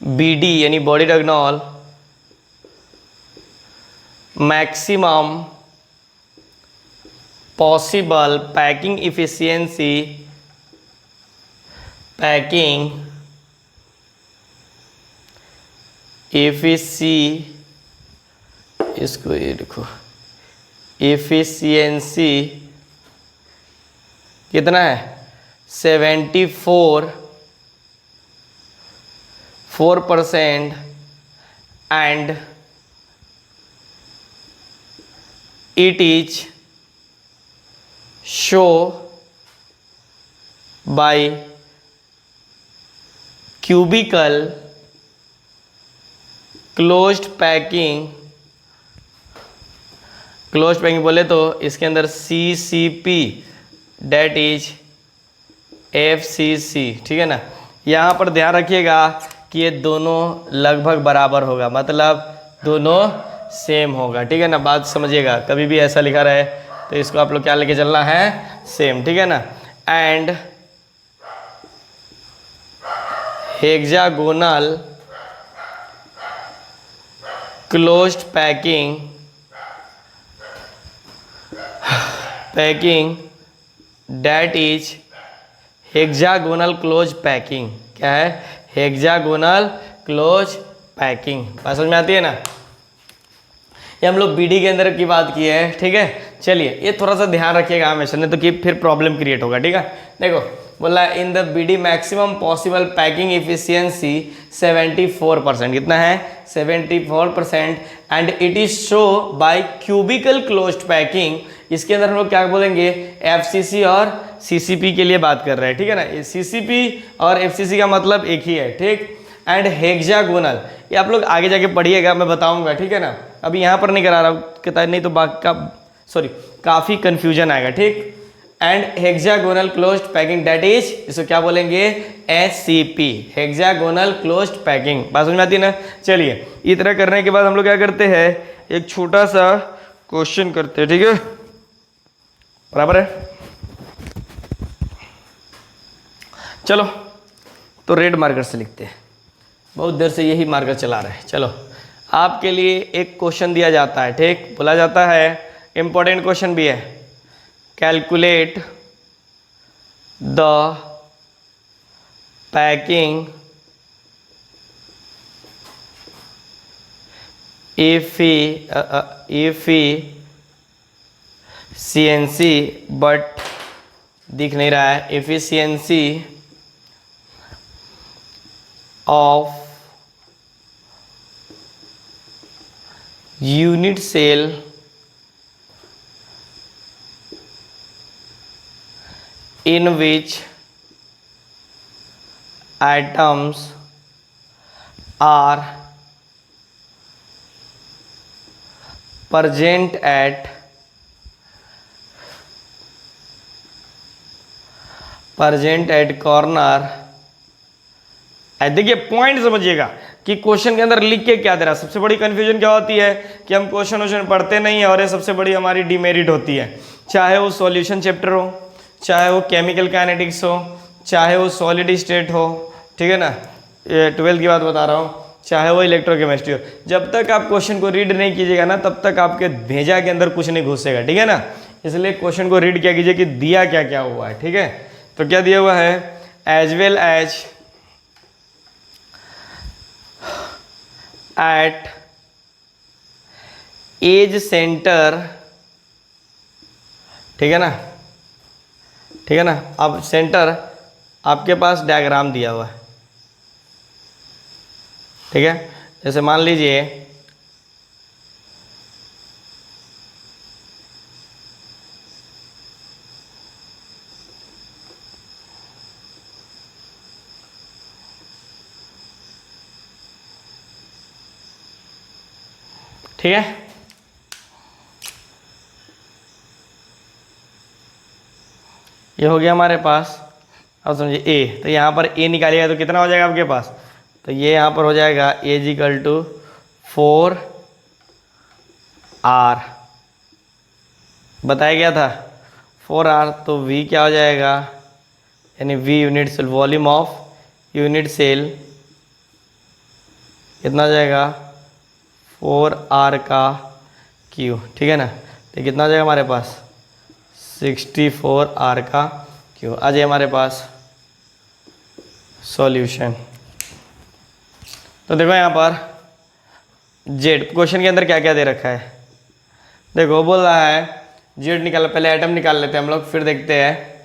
BD यानी body diagonal maximum possible packing efficiency, इसको ये देखो एफिशिएंसी कितना है 74% and it is show by cubical closed packing बोले तो इसके अंदर CCP डेट इज FCC, ठीक है ना। यहाँ पर ध्यान रखिएगा कि ये दोनों लगभग बराबर होगा, मतलब दोनों सेम होगा, ठीक है ना। बात समझिएगा, कभी भी ऐसा लिखा रहे तो इसको आप लोग क्या लेके चलना है, सेम, ठीक है ना। And hexagonal closed packing that is hexagonal close packing, क्या है, हेक्सागोनल क्लोज पैकिंग। बात समझ में आती है ना। ये हम लोग BD के अंदर की बात की है, ठीक है। चलिए ये थोड़ा सा ध्यान रखिएगा हमेशा, नहीं तो कि फिर प्रॉब्लम क्रिएट होगा, ठीक है। देखो बोला in the BD maximum possible packing efficiency 74%, कितना है 74%, and it is show by cubical closed packing. इसके अंदर हम लोग क्या बोलेंगे, FCC और CCP के लिए बात कर रहे हैं, ठीक है ना। CCP और FCC का मतलब एक ही है, ठीक। एंड हेक्सागोनल, ये आप लोग आगे जाके पढ़िएगा, मैं बताऊंगा, ठीक है ना। अभी यहाँ पर नहीं करा रहा हूँ, नहीं तो काफ़ी कंफ्यूजन आएगा, ठीक। And hexagonal closed packing that is, इसको क्या बोलेंगे, SCP, हेक्सागोनल क्लोज्ड पैकिंग। बात समझ में आती है ना। चलिए इतना करने के बाद हम लोग क्या करते हैं, एक छोटा सा क्वेश्चन करते हैं, ठीक है, बराबर है। चलो तो रेड मार्कर से लिखते हैं, बहुत देर से यही मार्कर चला रहे हैं। चलो आपके लिए एक क्वेश्चन दिया जाता है, ठीक, बोला जाता है, इंपॉर्टेंट क्वेश्चन भी है, calculate the packing efficiency, but दिख नहीं रहा है, efficiency of unit cell in which atoms are present at corner। देखिए पॉइंट समझिएगा कि क्वेश्चन के अंदर लिख के क्या दे रहा है। सबसे बड़ी कंफ्यूजन क्या होती है कि हम क्वेश्चन पढ़ते नहीं है, और ये सबसे बड़ी हमारी डिमेरिट होती है, चाहे वो सॉल्यूशन चैप्टर हो, चाहे वो केमिकल काइनेटिक्स हो, चाहे वो सॉलिड स्टेट हो, ठीक है ना, 12th की बात बता रहा हूँ, चाहे वो इलेक्ट्रोकेमिस्ट्री हो। जब तक आप क्वेश्चन को रीड नहीं कीजिएगा ना, तब तक आपके भेजा के अंदर कुछ नहीं घुसेगा, ठीक है ना। इसलिए क्वेश्चन को रीड क्या कीजिए कि दिया क्या क्या हुआ है, ठीक है। तो क्या दिया हुआ है, as well as at edge centre ठीक है ना, ठीक है ना। अब सेंटर आपके पास डायग्राम दिया हुआ है, ठीक है। जैसे मान लीजिए ठीक है, ये हो गया हमारे पास। अब समझिए ए, तो यहाँ पर ए निकालिएगा तो कितना हो जाएगा आपके पास, तो ये यहाँ पर हो जाएगा ए इक्वल टू 4 आर, बताया गया था 4 आर, तो वी क्या हो जाएगा, यानी V unit cell, volume of unit cell कितना हो जाएगा 4 आर का क्यू, ठीक है ना। तो कितना हो जाएगा हमारे पास 64 आर का क्यू। आ जाए हमारे पास सॉल्यूशन। तो देखो यहाँ पर जेड, क्वेश्चन के अंदर क्या क्या दे रखा है, देखो बोल रहा है जेड निकाल, पहले एटम निकाल लेते हैं हम लोग, फिर देखते हैं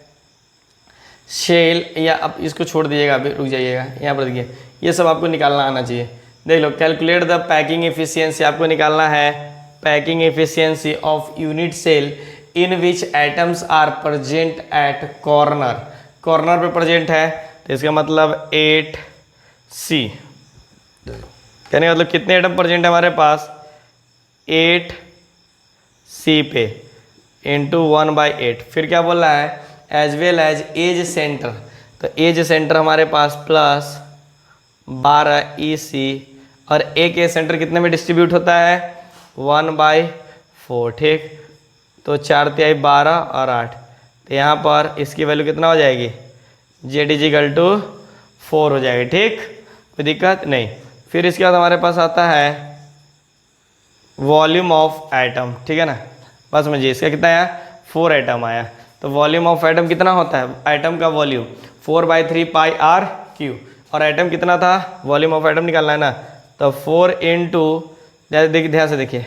शेल, या अब इसको छोड़ दीजिएगा, अभी रुक जाइएगा, यहाँ पर देखिए ये सब आपको निकालना आना चाहिए। देख लो, कैलकुलेट द पैकिंग एफिशिएंसी, आपको निकालना है packing efficiency of unit cell in which atoms are present at corner, corner पे प्रेजेंट है, तो इसका मतलब 8C, कहने का मतलब कितने एटम प्रेजेंट है हमारे पास 8C पे इंटू 1/8। फिर क्या बोल रहा है as well as edge centre, तो एज सेंटर हमारे पास प्लस 12EC, और एक एज सेंटर कितने में डिस्ट्रीब्यूट होता है 1/4, ठीक। तो 4 तिहाई 12 और 8, तो यहाँ पर इसकी वैल्यू कितना हो जाएगी जेड इक्वल टू 4 हो जाएगी, ठीक, कोई दिक्कत नहीं। फिर इसके बाद हमारे पास आता है वॉल्यूम ऑफ एटम, ठीक है ना, बस समझिए इसका कितना आया 4 एटम आया, तो वॉल्यूम ऑफ एटम कितना होता है, एटम का वॉल्यूम 4/3 पाई आर क्यू, और एटम कितना था, वॉल्यूम ऑफ एटम निकालना है ना, तो 4 इंटू, ध्यान से देखिए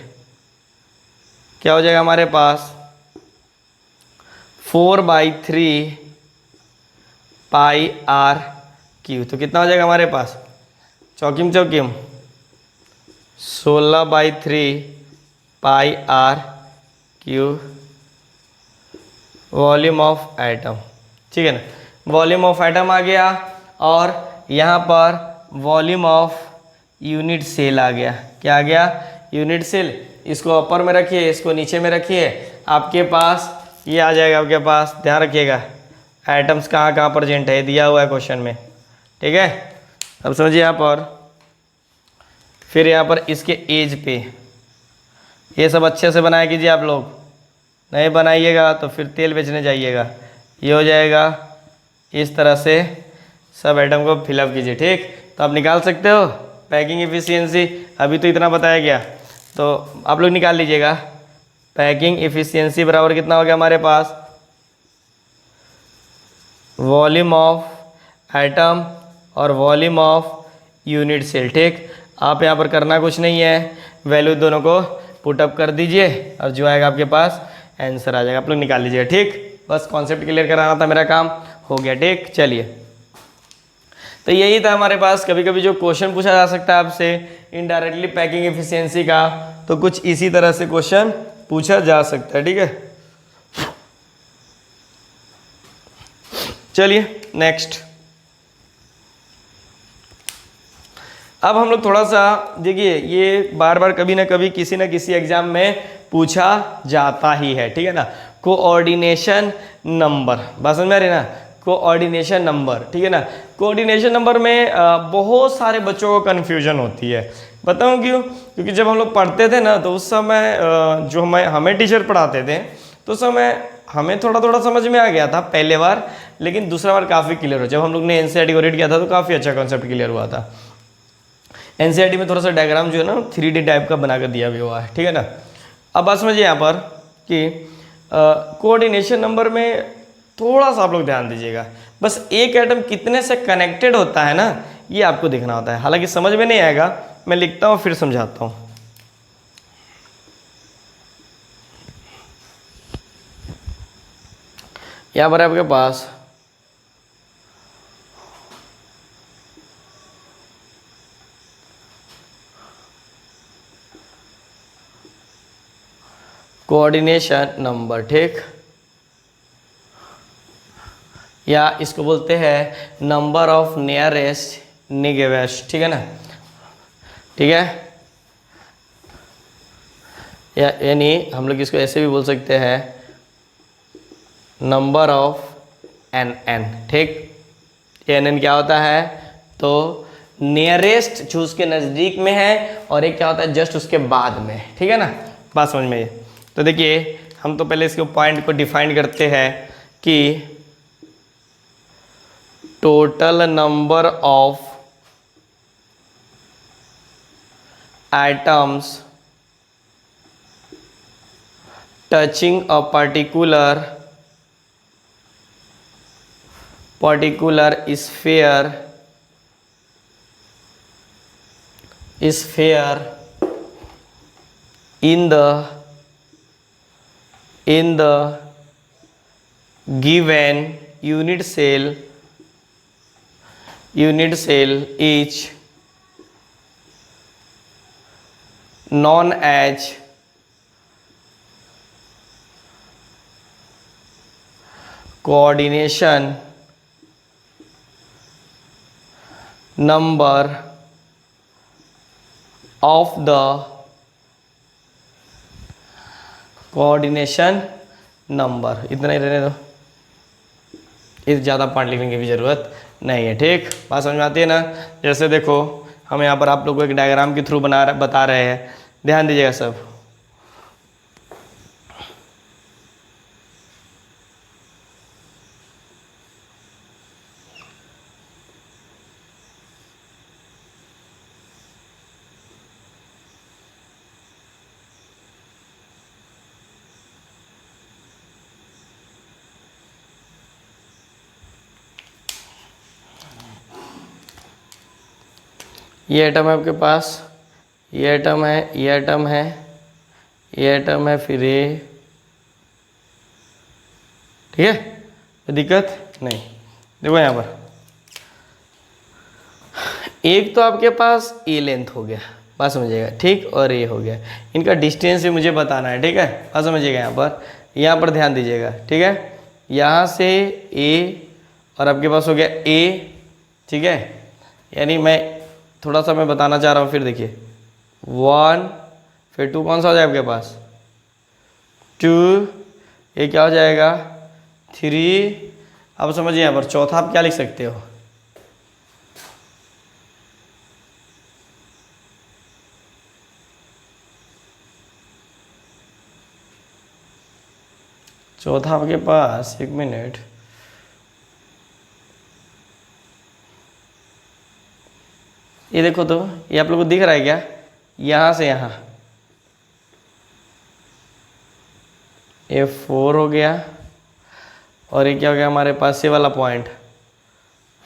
क्या हो जाएगा हमारे पास 4/3 पाई आर क्यू, तो कितना हो जाएगा हमारे पास चौकिम 16/3 pi are cube volume of atom, ठीक है ना। वॉल्यूम ऑफ एटम आ गया, और यहाँ पर वॉल्यूम ऑफ यूनिट सेल आ गया, क्या आ गया यूनिट सेल, इसको अपर में रखिए, इसको नीचे में रखिए, आपके पास ये आ जाएगा, आपके पास ध्यान रखिएगा एटम्स कहाँ कहाँ प्रेजेंट है दिया हुआ है क्वेश्चन में, ठीक है। अब समझिए यहाँ पर, फिर यहाँ पर इसके एज पे ये सब अच्छे से बनाया कीजिए, आप लोग नहीं बनाइएगा तो फिर तेल बेचने जाइएगा। ये हो जाएगा इस तरह से, सब एटम को फिलअप कीजिए, ठीक। तो आप निकाल सकते हो पैकिंग एफिशिएंसी, अभी तो इतना बताया गया, तो आप लोग निकाल लीजिएगा पैकिंग एफिशिएंसी बराबर कितना हो गया हमारे पास वॉल्यूम ऑफ एटम और वॉल्यूम ऑफ यूनिट सेल, ठीक। आप यहाँ पर करना कुछ नहीं है, वैल्यू दोनों को पुटअप कर दीजिए और जो आएगा आपके पास आंसर आ जाएगा, आप लोग निकाल लीजिएगा, ठीक। बस कॉन्सेप्ट क्लियर कराना था, मेरा काम हो गया, ठीक। चलिए, तो यही था हमारे पास। कभी कभी जो क्वेश्चन पूछा जा सकता है आपसे इनडायरेक्टली पैकिंग एफिशिएंसी का, तो कुछ इसी तरह से क्वेश्चन पूछा जा सकता है, ठीक है। चलिए नेक्स्ट, अब हम लोग थोड़ा सा देखिए, ये बार बार कभी ना कभी किसी न किसी एग्जाम में पूछा जाता ही है, ठीक है ना। कोऑर्डिनेशन नंबर, बात समझ में आ रही है ना, कोऑर्डिनेशन नंबर, ठीक है ना। कोऑर्डिनेशन नंबर में बहुत सारे बच्चों को कन्फ्यूजन होती है, बताऊं क्यों, क्योंकि जब हम लोग पढ़ते थे ना, तो उस समय जो हमें टीचर पढ़ाते थे, तो उस समय हमें थोड़ा थोड़ा समझ में आ गया था पहले बार, लेकिन दूसरा बार काफ़ी क्लियर हो, जब हम लोग ने एनसीईआरटी को रीड किया था तो काफ़ी अच्छा कॉन्सेप्ट क्लियर हुआ था। एनसीईआरटी में थोड़ा सा डायग्राम जो है ना 3D टाइप का बना कर दिया भी हुआ है, ठीक है ना। अब बात समझिए यहाँ पर कि कोऑर्डिनेशन नंबर में थोड़ा सा आप लोग ध्यान दीजिएगा, बस एक एटम कितने से कनेक्टेड होता है ना, ये आपको देखना होता है। हालांकि समझ में नहीं आएगा, मैं लिखता हूँ फिर समझाता हूँ। यहाँ पर है आपके पास कोऑर्डिनेशन नंबर, ठीक, या इसको बोलते हैं नंबर ऑफ नियरेस्ट निगेवेस्ट, ठीक है ना, ठीक है, यानी हम लोग इसको ऐसे भी बोल सकते हैं नंबर ऑफ एन, ठीक। एन क्या होता है, तो नियरेस्ट जो उसके नज़दीक में है, और एक क्या होता है जस्ट उसके बाद में, ठीक है ना, बात समझ में। तो देखिए हम तो पहले इसके पॉइंट को डिफाइन करते हैं कि total number of items touching a particular sphere in the given unit cell is known as coordination number of the coordination number. इतना ही रहने दो, इस ज़्यादा पार्ट लिखने की भी ज़रूरत नहीं है, ठीक, बात समझ में आती है ना। जैसे देखो हम यहाँ पर आप लोगों को एक डायग्राम के थ्रू बता रहे हैं, ध्यान दीजिएगा सब। ये आइटम है आपके पास, ये आइटम है, ये आइटम है, ये आइटम है, फिर ये, ठीक है, कोई दिक्कत नहीं। देखो यहाँ पर एक तो आपके पास ए लेंथ हो गया, बात समझिएगा, ठीक, और ये हो गया, इनका डिस्टेंस भी मुझे बताना है, ठीक है, बात समझिएगा। यहाँ पर ध्यान दीजिएगा, ठीक है, यहाँ से ए और आपके पास हो गया ए, ठीक है, यानी थोड़ा सा मैं बताना चाह रहा हूँ, फिर देखिए 1, फिर 2 कौन सा हो जाएगा आपके पास 2, ये क्या हो जाएगा 3। अब समझिए यहाँ पर चौथा आप क्या लिख सकते हो, चौथा आपके पास, एक मिनट, ये देखो तो ये आप लोग को दिख रहा है क्या, यहाँ से यहाँ ये 4 हो गया, और ये क्या हो गया हमारे पास, ये वाला पॉइंट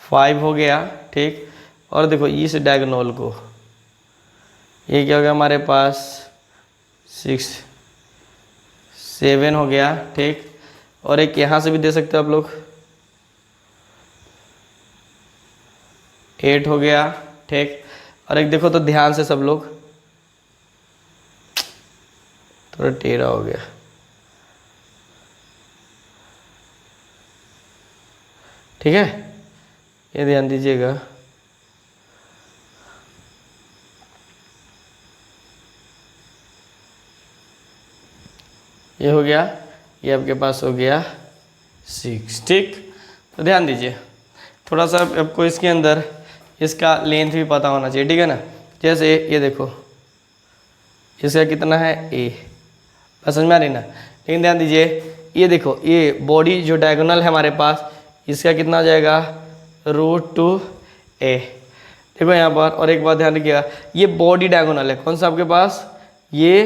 5 हो गया, ठीक, और देखो इस डायगोनल को ये क्या हो गया हमारे पास 6 7 हो गया, ठीक, और एक यहाँ से भी दे सकते हो आप लोग 8 हो गया, ठीक, और एक देखो तो ध्यान से सब लोग, थोड़ा टेढ़ा हो गया, ठीक है, ये ध्यान दीजिएगा। ये हो गया, ये आपके पास हो गया 6, ठीक, तो ध्यान दीजिए थोड़ा सा आपको इसके अंदर इसका लेंथ भी पता होना चाहिए, ठीक है ना। जैसे ये देखो इसका कितना है ए, समझ में आ रही ना, लेकिन ध्यान दीजिए ये देखो ये बॉडी जो डायगोनल है हमारे पास, इसका कितना हो जाएगा √2a, देखो यहाँ पर। और एक बात ध्यान रखिएगा, ये बॉडी डायगोनल है, कौन सा आपके पास, ये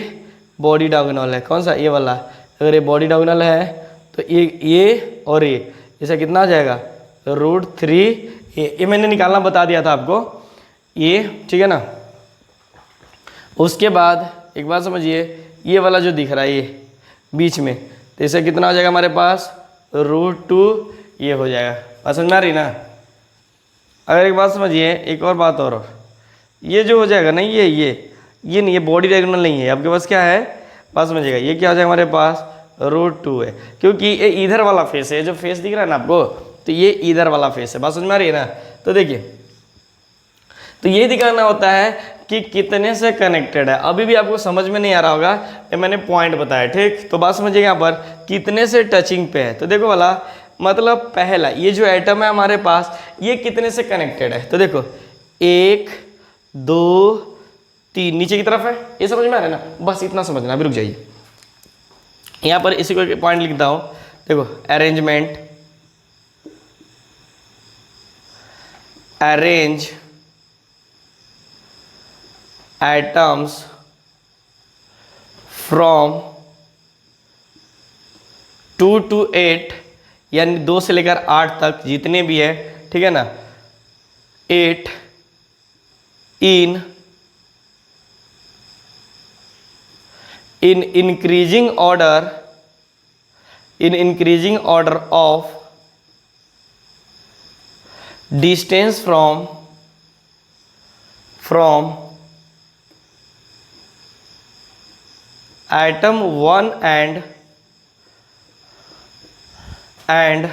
बॉडी डायगोनल है, कौन सा, ये वाला। अगर ये बॉडी डायगोनल है तो ये और ये, इसका कितना आ जाएगा √3a, ये मैंने निकालना बता दिया था आपको, ये, ठीक है ना। उसके बाद एक बात समझिए, ये वाला जो दिख रहा है ये बीच में, तो इससे कितना हो जाएगा हमारे पास √2 ये हो जाएगा। बात समझ में आ रही ना। अगर एक बात समझिए, एक और बात और, ये जो हो जाएगा ना, ये नहीं, ये बॉडी डायगोनल नहीं है आपके पास, क्या है, बात समझिएगा, ये क्या हो जाएगा हमारे पास √2 है, क्योंकि ये इधर वाला फेस है, जो फेस दिख रहा है ना आपको, तो ये इधर वाला फेस है। बात समझ में आ रही है ना। तो देखिए, तो ये दिखाना होता है कि कितने से कनेक्टेड है। अभी भी आपको समझ में नहीं आ रहा होगा, ये मैंने पॉइंट बताया, ठीक। तो बात समझिए यहाँ पर कितने से टचिंग पे है। तो देखो वाला मतलब पहला ये जो एटम है हमारे पास, ये कितने से कनेक्टेड है। तो देखो 1 2 3 नीचे की तरफ है, ये समझ में आ रहा है ना। बस इतना समझना, अभी रुक जाइए। यहाँ पर इसी को पॉइंट लिखता हूँ। देखो arrangement, arrange atoms from 2 to 8, यानी 2 से लेकर 8 तक जितने भी है, ठीक है ना, 8 in increasing order of distance from atom 1 and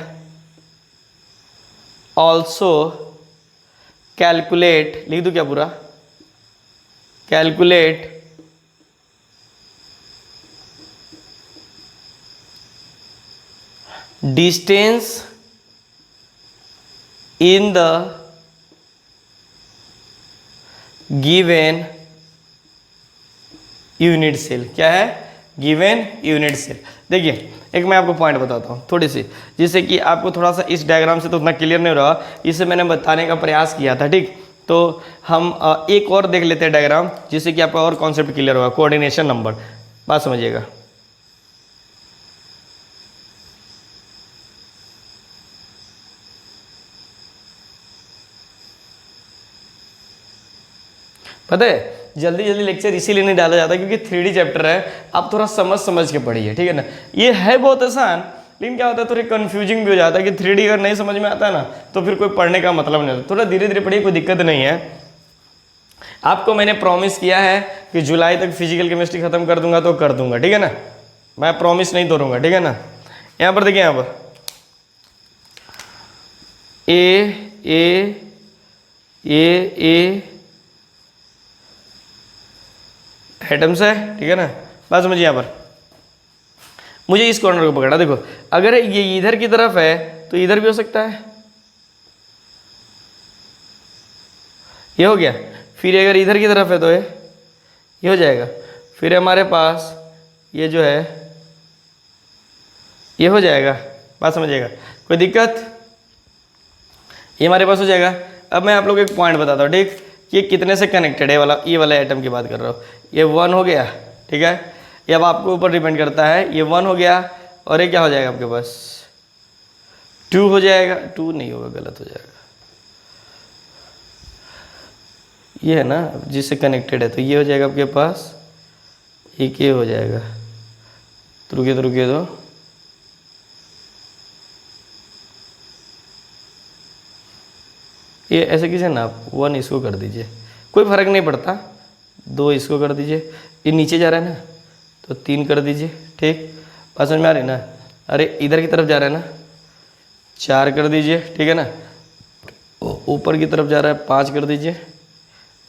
also calculate, लिख दूं क्या पूरा, calculate distance in the given unit cell. क्या है, गिवन यूनिट सेल। देखिए एक मैं आपको पॉइंट बताता हूँ थोड़ी सी, जिससे कि आपको थोड़ा सा इस डायग्राम से तो उतना क्लियर नहीं रहा, इसे मैंने बताने का प्रयास किया था, ठीक। तो हम एक और देख लेते हैं डायग्राम, जिससे कि आपका और कॉन्सेप्ट क्लियर होगा। कोऑर्डिनेशन नंबर, बात समझिएगा। पता है जल्दी जल्दी लेक्चर इसीलिए नहीं डाला जाता क्योंकि 3D चैप्टर है, आप थोड़ा समझ के पढ़िए, ठीक है ना। ये है बहुत आसान, लेकिन क्या होता है थोड़ी कंफ्यूजिंग भी हो जाता है कि 3D अगर नहीं समझ में आता है ना तो फिर कोई पढ़ने का मतलब नहीं होता। थोड़ा धीरे धीरे पढ़िए, कोई दिक्कत नहीं है। आपको मैंने प्रॉमिस किया है कि जुलाई तक फिजिकल केमिस्ट्री खत्म कर दूंगा, तो कर दूंगा, ठीक है ना। मैं प्रॉमिस नहीं तोड़ूंगा, ठीक है ना। यहाँ पर देखिए, यहाँ पर ए एटम्स है, ठीक है ना। बात समझिए, यहाँ पर मुझे इस कॉर्नर को पकड़ा। देखो अगर ये इधर की तरफ है तो इधर भी हो सकता है, ये हो गया। फिर अगर इधर की तरफ है तो ये हो जाएगा। फिर हमारे पास ये जो है ये हो जाएगा। बात समझिएगा, कोई दिक्कत, ये हमारे पास हो जाएगा। अब मैं आप लोग एक पॉइंट बताता हूँ, ठीक। ये कितने से कनेक्टेड है, ये वाला एटम की बात कर रहा हूँ। ये 1 हो गया, ठीक है। ये अब आपके ऊपर डिपेंड करता है। ये 1 हो गया और ये क्या हो जाएगा आपके पास, 2 हो जाएगा। 2 नहीं होगा, गलत हो जाएगा। ये है ना जिससे कनेक्टेड है, तो ये हो जाएगा आपके पास, एक ये हो जाएगा। तो रुकिए दो, ये ऐसे कीजिए ना आप, 1 इसको कर दीजिए, कोई फर्क नहीं पड़ता। 2 इसको कर दीजिए, ये नीचे जा रहा है ना तो 3 कर दीजिए, ठीक। बात समझ में आ रही ना। अरे इधर की तरफ जा रहा है ना, 4 कर दीजिए, ठीक है ना। ऊपर की तरफ जा रहा है 5 कर दीजिए,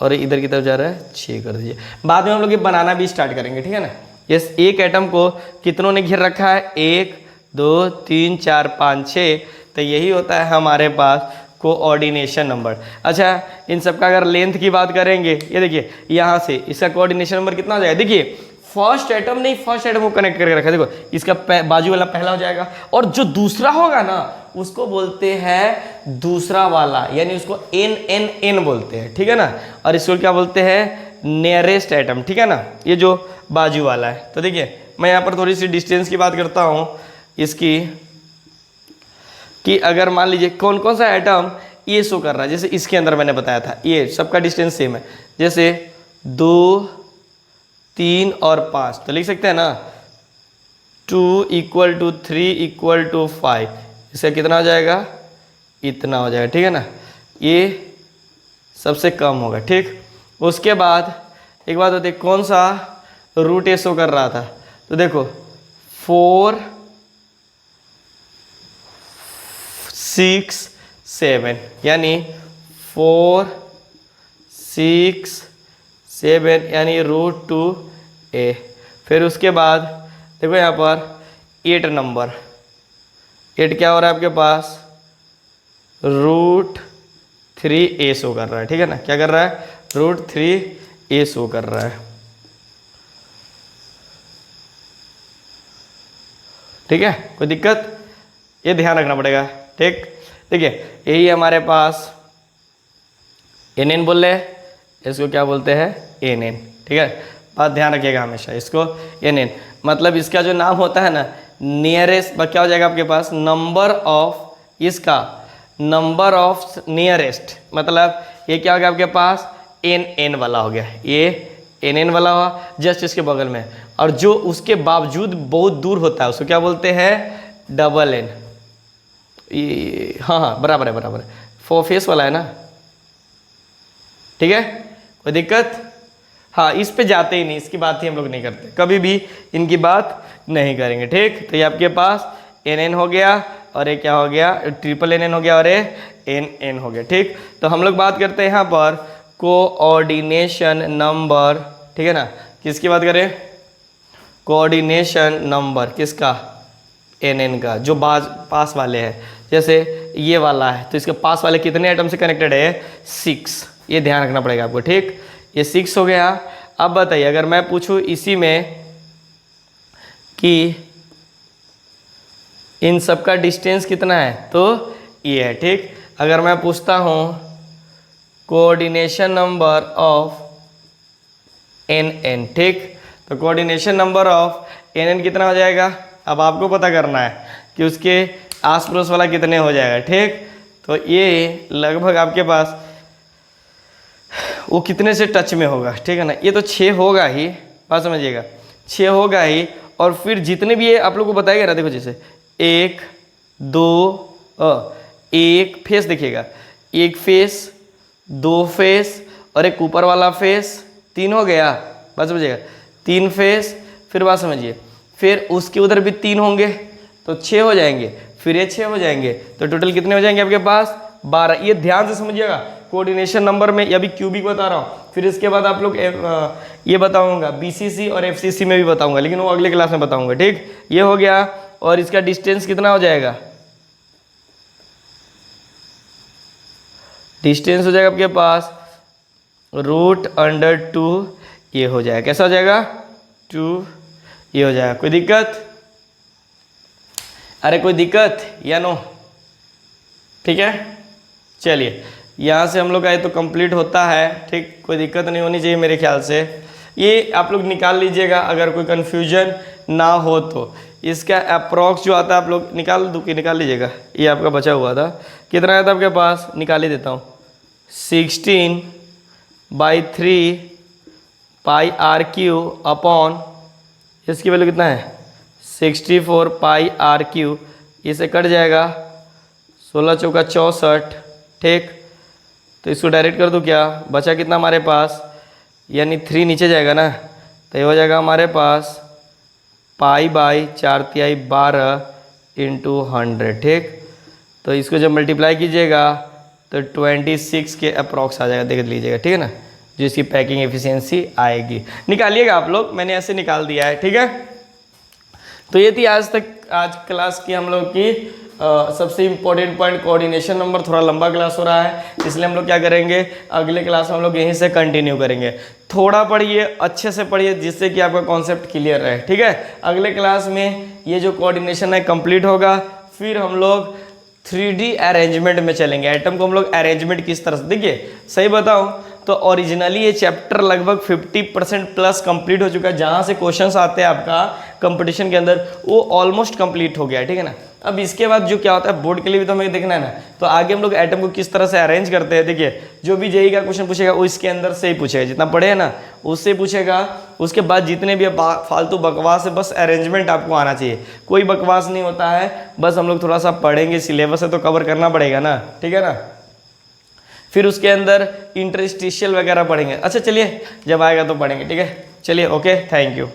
और इधर की तरफ जा रहा है 6 कर दीजिए। बाद में हम लोग ये बनाना भी स्टार्ट करेंगे, ठीक है ना। ये एक एटम को कितनों ने घेर रखा है, 1 2 3 4 5 6, तो यही होता है हमारे पास कोऑर्डिनेशन नंबर। अच्छा, इन सब का अगर लेंथ की बात करेंगे, ये देखिए यहाँ से इसका कोऑर्डिनेशन नंबर कितना हो जाएगा। देखिए फर्स्ट एटम को कनेक्ट करके रखा है। देखो इसका बाजू वाला पहला हो जाएगा, और जो दूसरा होगा ना उसको बोलते हैं दूसरा वाला, यानी उसको n बोलते हैं, ठीक है ना। और इसको क्या बोलते हैं, नियरेस्ट एटम, ठीक है ना, ये जो बाजू वाला है। तो देखिए मैं यहाँ पर थोड़ी सी डिस्टेंस की बात करता हूँ इसकी, कि अगर मान लीजिए कौन कौन सा एटम ये शो कर रहा है, जैसे इसके अंदर मैंने बताया था ये सबका डिस्टेंस सेम है, जैसे 2 3 और 5, तो लिख सकते हैं ना 2 = 3 = 5, इसका कितना हो जाएगा, इतना हो जाएगा, ठीक है ना, ये सबसे कम होगा, ठीक। उसके बाद एक बात होती है, कौन सा रूट ए शो कर रहा था, तो देखो 4 6 7, यानी 4 6 7 यानी √2a। फिर उसके बाद देखो यहाँ पर 8 नंबर, 8 क्या हो रहा है आपके पास, √3a शो कर रहा है, ठीक है ना, क्या कर रहा है, √3a शो कर रहा है, ठीक है, कोई दिक्कत, ये ध्यान रखना पड़ेगा, ठीक। देखिए यही हमारे पास NN बोल रहे हैं, इसको क्या बोलते हैं, NN, ठीक है, बात ध्यान रखिएगा हमेशा, इसको NN मतलब इसका जो नाम होता है ना, नियरेस्ट, क्या हो जाएगा आपके पास, नंबर ऑफ, इसका नंबर ऑफ नियरेस्ट, मतलब ये क्या हो गया आपके पास, NN वाला हो गया, ये NN वाला हुआ जस्ट इसके बगल में, और जो उसके बावजूद बहुत दूर होता है उसको क्या बोलते हैं, $N। ये हाँ बराबर है, बराबर है, 4 फेस वाला है ना, ठीक है, कोई दिक्कत, हाँ इस पे जाते ही नहीं, इसकी बात ही हम लोग नहीं करते, कभी भी इनकी बात नहीं करेंगे, ठीक। तो ये आपके पास NN हो गया, और ये क्या हो गया, NNN हो गया, और ये NN हो गया, ठीक। तो हम लोग बात करते हैं यहाँ पर कोऑर्डिनेशन नंबर, ठीक है ना, किसकी बात करें, कोऑर्डिनेशन नंबर किसका, NN का, जो पास वाले हैं, जैसे ये वाला है तो इसके पास वाले कितने एटम से कनेक्टेड है, 6, ये ध्यान रखना पड़ेगा आपको, ठीक। ये 6 हो गया। अब बताइए अगर मैं पूछूं इसी में कि इन सब का डिस्टेंस कितना है, तो ये है, ठीक। अगर मैं पूछता हूँ कोऑर्डिनेशन नंबर ऑफ NN, ठीक, तो कोऑर्डिनेशन नंबर ऑफ NN कितना हो जाएगा, अब आपको पता करना है कि उसके आस पड़ोस वाला कितने हो जाएगा, ठीक। तो ये लगभग आपके पास वो कितने से टच में होगा, ठीक है ना, ये तो 6 होगा ही, बात समझिएगा, 6 होगा ही, और फिर जितने भी ये आप लोग को बताएगा ना, देखो जैसे 1 2 एक फेस देखिएगा, एक फेस, 2 फेस, और एक ऊपर वाला फेस, 3 हो गया, बात समझिएगा, 3 फेस, फिर बात समझिए, फिर उसके उधर भी 3 होंगे तो 6 हो जाएंगे, फिर ये 6 हो जाएंगे, तो टोटल कितने हो जाएंगे आपके पास, 12। ये ध्यान से समझिएगा, कोऑर्डिनेशन नंबर में अभी क्यूबिक बता रहा हूँ, फिर इसके बाद आप लोग ये बताऊंगा BCC और FCC में भी बताऊंगा, लेकिन वो अगले क्लास में बताऊंगा, ठीक। ये हो गया, और इसका डिस्टेंस कितना हो जाएगा, डिस्टेंस हो जाएगा आपके पास √2, ये हो जाएगा, कैसा हो जाएगा, 2, ये हो जाएगा, कोई दिक्कत, अरे कोई दिक्कत या नो, ठीक है। चलिए यहाँ से हम लोग आए तो कंप्लीट होता है, ठीक, कोई दिक्कत नहीं होनी चाहिए मेरे ख्याल से, ये आप लोग निकाल लीजिएगा अगर कोई कन्फ्यूजन ना हो तो। इसका अप्रॉक्स जो आता है आप लोग निकाल लीजिएगा, ये आपका बचा हुआ था, कितना आया था आपके पास, निकाल ही देता हूँ, 16/3 πr³ अपॉन, इसकी वैल्यू कितना है, 64 πr³, इसे कट जाएगा 16 चौका 64, ठीक। तो इसको डायरेक्ट कर दूँ क्या, बचा कितना हमारे पास, यानी 3 नीचे जाएगा ना, तो ये हो जाएगा हमारे पास π/4 12 × 100, ठीक। तो इसको जब मल्टीप्लाई कीजिएगा तो 26 के अप्रॉक्स आ जाएगा, देख लीजिएगा, ठीक है ना, जो इसकी पैकिंग एफिशिएंसी आएगी, निकालिएगा आप लोग, मैंने ऐसे निकाल दिया है, ठीक है। तो ये थी आज क्लास की हम लोग की सबसे इम्पोर्टेंट पॉइंट, कोऑर्डिनेशन नंबर। थोड़ा लंबा क्लास हो रहा है, इसलिए हम लोग क्या करेंगे, अगले क्लास में हम लोग यहीं से कंटिन्यू करेंगे। थोड़ा पढ़िए, अच्छे से पढ़िए, जिससे कि आपका कॉन्सेप्ट क्लियर रहे, ठीक है। अगले क्लास में ये जो कोऑर्डिनेशन है कंप्लीट होगा, फिर हम लोग 3D अरेंजमेंट में चलेंगे। एटम को हम लोग अरेंजमेंट किस तरह से, देखिए सही बताऊं तो ओरिजिनली ये चैप्टर लगभग 50% प्लस कंप्लीट हो चुका है। जहाँ से क्वेश्चंस आते हैं आपका कंपटीशन के अंदर, वो ऑलमोस्ट कंप्लीट हो गया है, ठीक है ना। अब इसके बाद जो क्या होता है बोर्ड के लिए भी तो हमें देखना है ना, तो आगे हम लोग एटम को किस तरह से अरेंज करते हैं। देखिए जो भी जेईई का क्वेश्चन पूछेगा वो इसके अंदर से ही पूछेगा, जितना पढ़े है ना उससे पूछेगा। उसके बाद जितने भी फालतू बकवास है बस अरेंजमेंट आपको आना चाहिए, कोई बकवास नहीं होता है, बस हम लोग थोड़ा सा पढ़ेंगे, सिलेबस है तो कवर करना पड़ेगा ना, ठीक है ना। फिर उसके अंदर इंटरस्टिशियल वगैरह पढ़ेंगे। अच्छा चलिए जब आएगा तो पढ़ेंगे, ठीक है। चलिए ओके, थैंक यू।